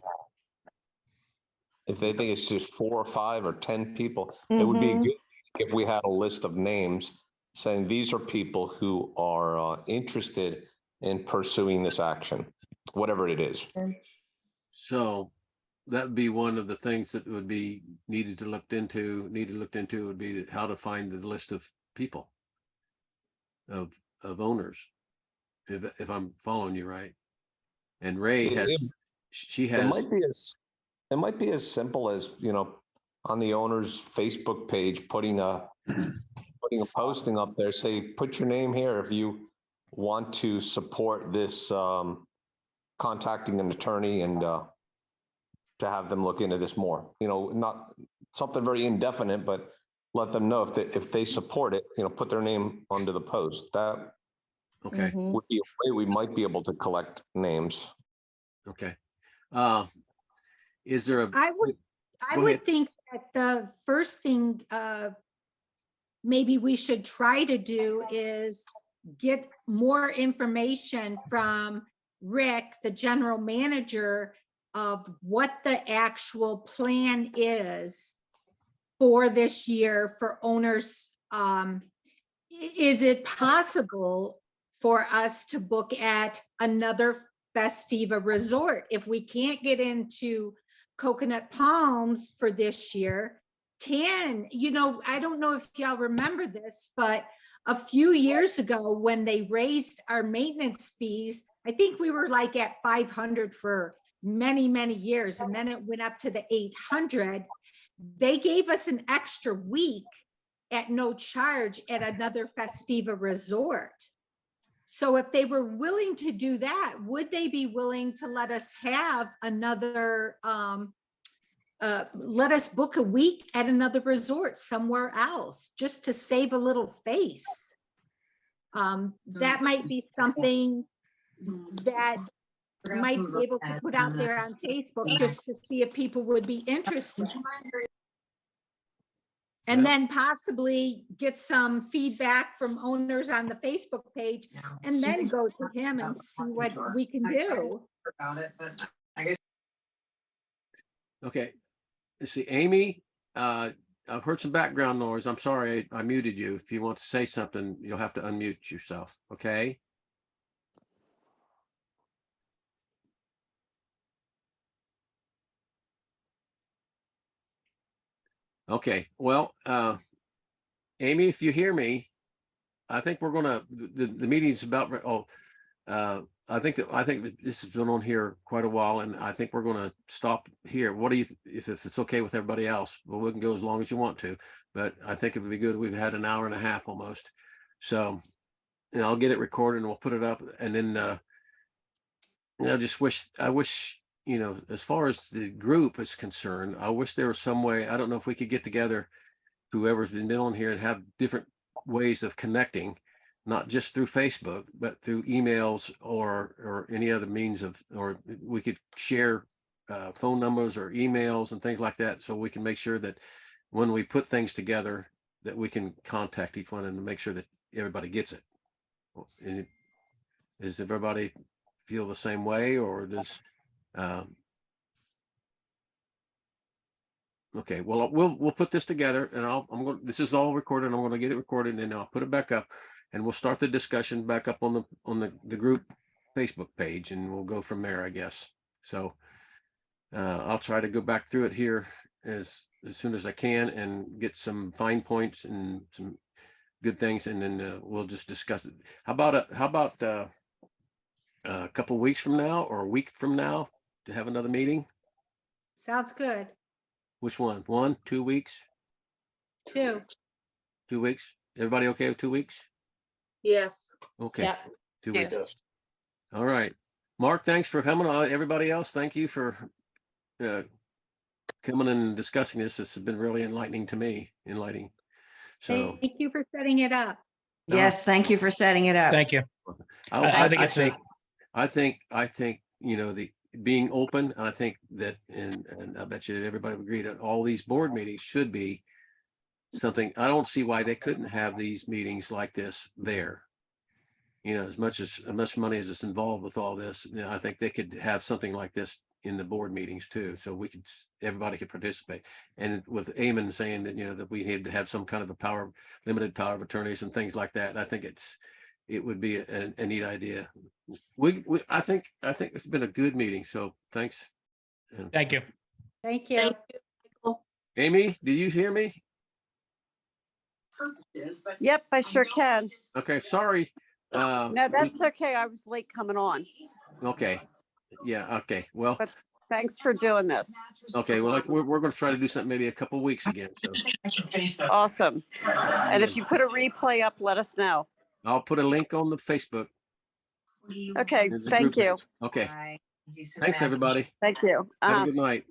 If they think it's just 4 or 5 or 10 people, it would be good if we had a list of names saying these are people who are interested in pursuing this action, whatever it is. So that would be one of the things that would be needed to look into would be how to find the list of people, of owners, if I'm following you right. And Ray she has. It might be as simple as, on the owner's Facebook page, putting a posting up there, say, put your name here if you want to support this, contacting an attorney and to have them look into this more. Not something very indefinite, but let them know if they support it, put their name under the post. That Okay. would be a way we might be able to collect names. Okay. Is there a? I Go ahead. would think that the first thing maybe we should try to do is get more information from Rick, the general manager, of what the actual plan is for this year for owners. Is it possible for us to book at another Festiva resort? If we can't get into Coconut Palms for this year, I don't know if y'all remember this, but a few years ago when they raised our maintenance fees, I think we were like at 500 for many, many years. And then it went up to the 800. They gave us an extra week at no charge at another Festiva resort. So if they were willing to do that, would they be willing to let us have another, let us book a week at another resort somewhere else, just to save a little face? That might be something that might be able to put out there on Facebook just to see if people would be interested. And then possibly get some feedback from owners on the Facebook page and then go to him and see what we can do. Okay. Let's see, Amy, I've heard some background noise. I'm sorry, I muted you. If you want to say something, you'll have to unmute yourself, okay? Okay, well, Amy, if you hear me, I think we're gonna, the meeting's about, I think that this has been on here quite a while, and I think we're gonna stop here. What do you, if it's okay with everybody else? Well, we can go as long as you want to, but I think it would be good. We've had an hour and a half almost. So, I'll get it recorded and we'll put it up, and then, I wish, as far as the group is concerned, I wish there was some way, I don't know if we could get together, whoever's been on here, and have different ways of connecting, not just through Facebook, but through emails or any other means of, or we could share phone numbers or emails and things like that. So we can make sure that when we put things together, that we can contact each one and make sure that everybody gets it. And is everybody feel the same way, or does, okay, well, we'll put this together and this is all recorded. I'm gonna get it recorded and I'll put it back up and we'll start the discussion back up on the group Facebook page and we'll go from there, I guess. So I'll try to go back through it here as soon as I can and get some fine points and some good things, and then we'll just discuss it. How about a couple weeks from now or a week from now to have another meeting? Sounds good. Which one? 1, 2 weeks? 2. 2 weeks? Everybody okay with 2 weeks? Yes. Okay. Yeah. 2 weeks. Yes. All right. Mark, thanks for coming on. Everybody else, thank you for coming and discussing this. This has been really enlightening to me. So Thank you for setting it up. Yes, thank you for setting it up. Thank you. I think it's I think, you know, the being open, I think that, and I bet you everybody would agree that all these board meetings should be something. I don't see why they couldn't have these meetings like this there. You know, as much money as is involved with all this, you know, I think they could have something like this in the board meetings too. So everybody could participate. And with Eamon saying that, you know, that we need to have some kind of a limited power of attorneys and things like that. I think it would be a neat idea. I think it's been a good meeting. So thanks. Thank you. Thank you. Thank you, Michael. Amy, do you hear me? Yep, I sure can. Okay, sorry. No, that's okay. I was late coming on. Okay. Yeah. Okay. Well, But thanks for doing this. okay. Well, like we're going to try to do something maybe a couple weeks again. So Awesome. And if you put a replay up, let us know. I'll put a link on the Facebook. Okay, There's a thank group you. link. Okay. Thanks, everybody. Thank you. Have a Uh-huh. good night.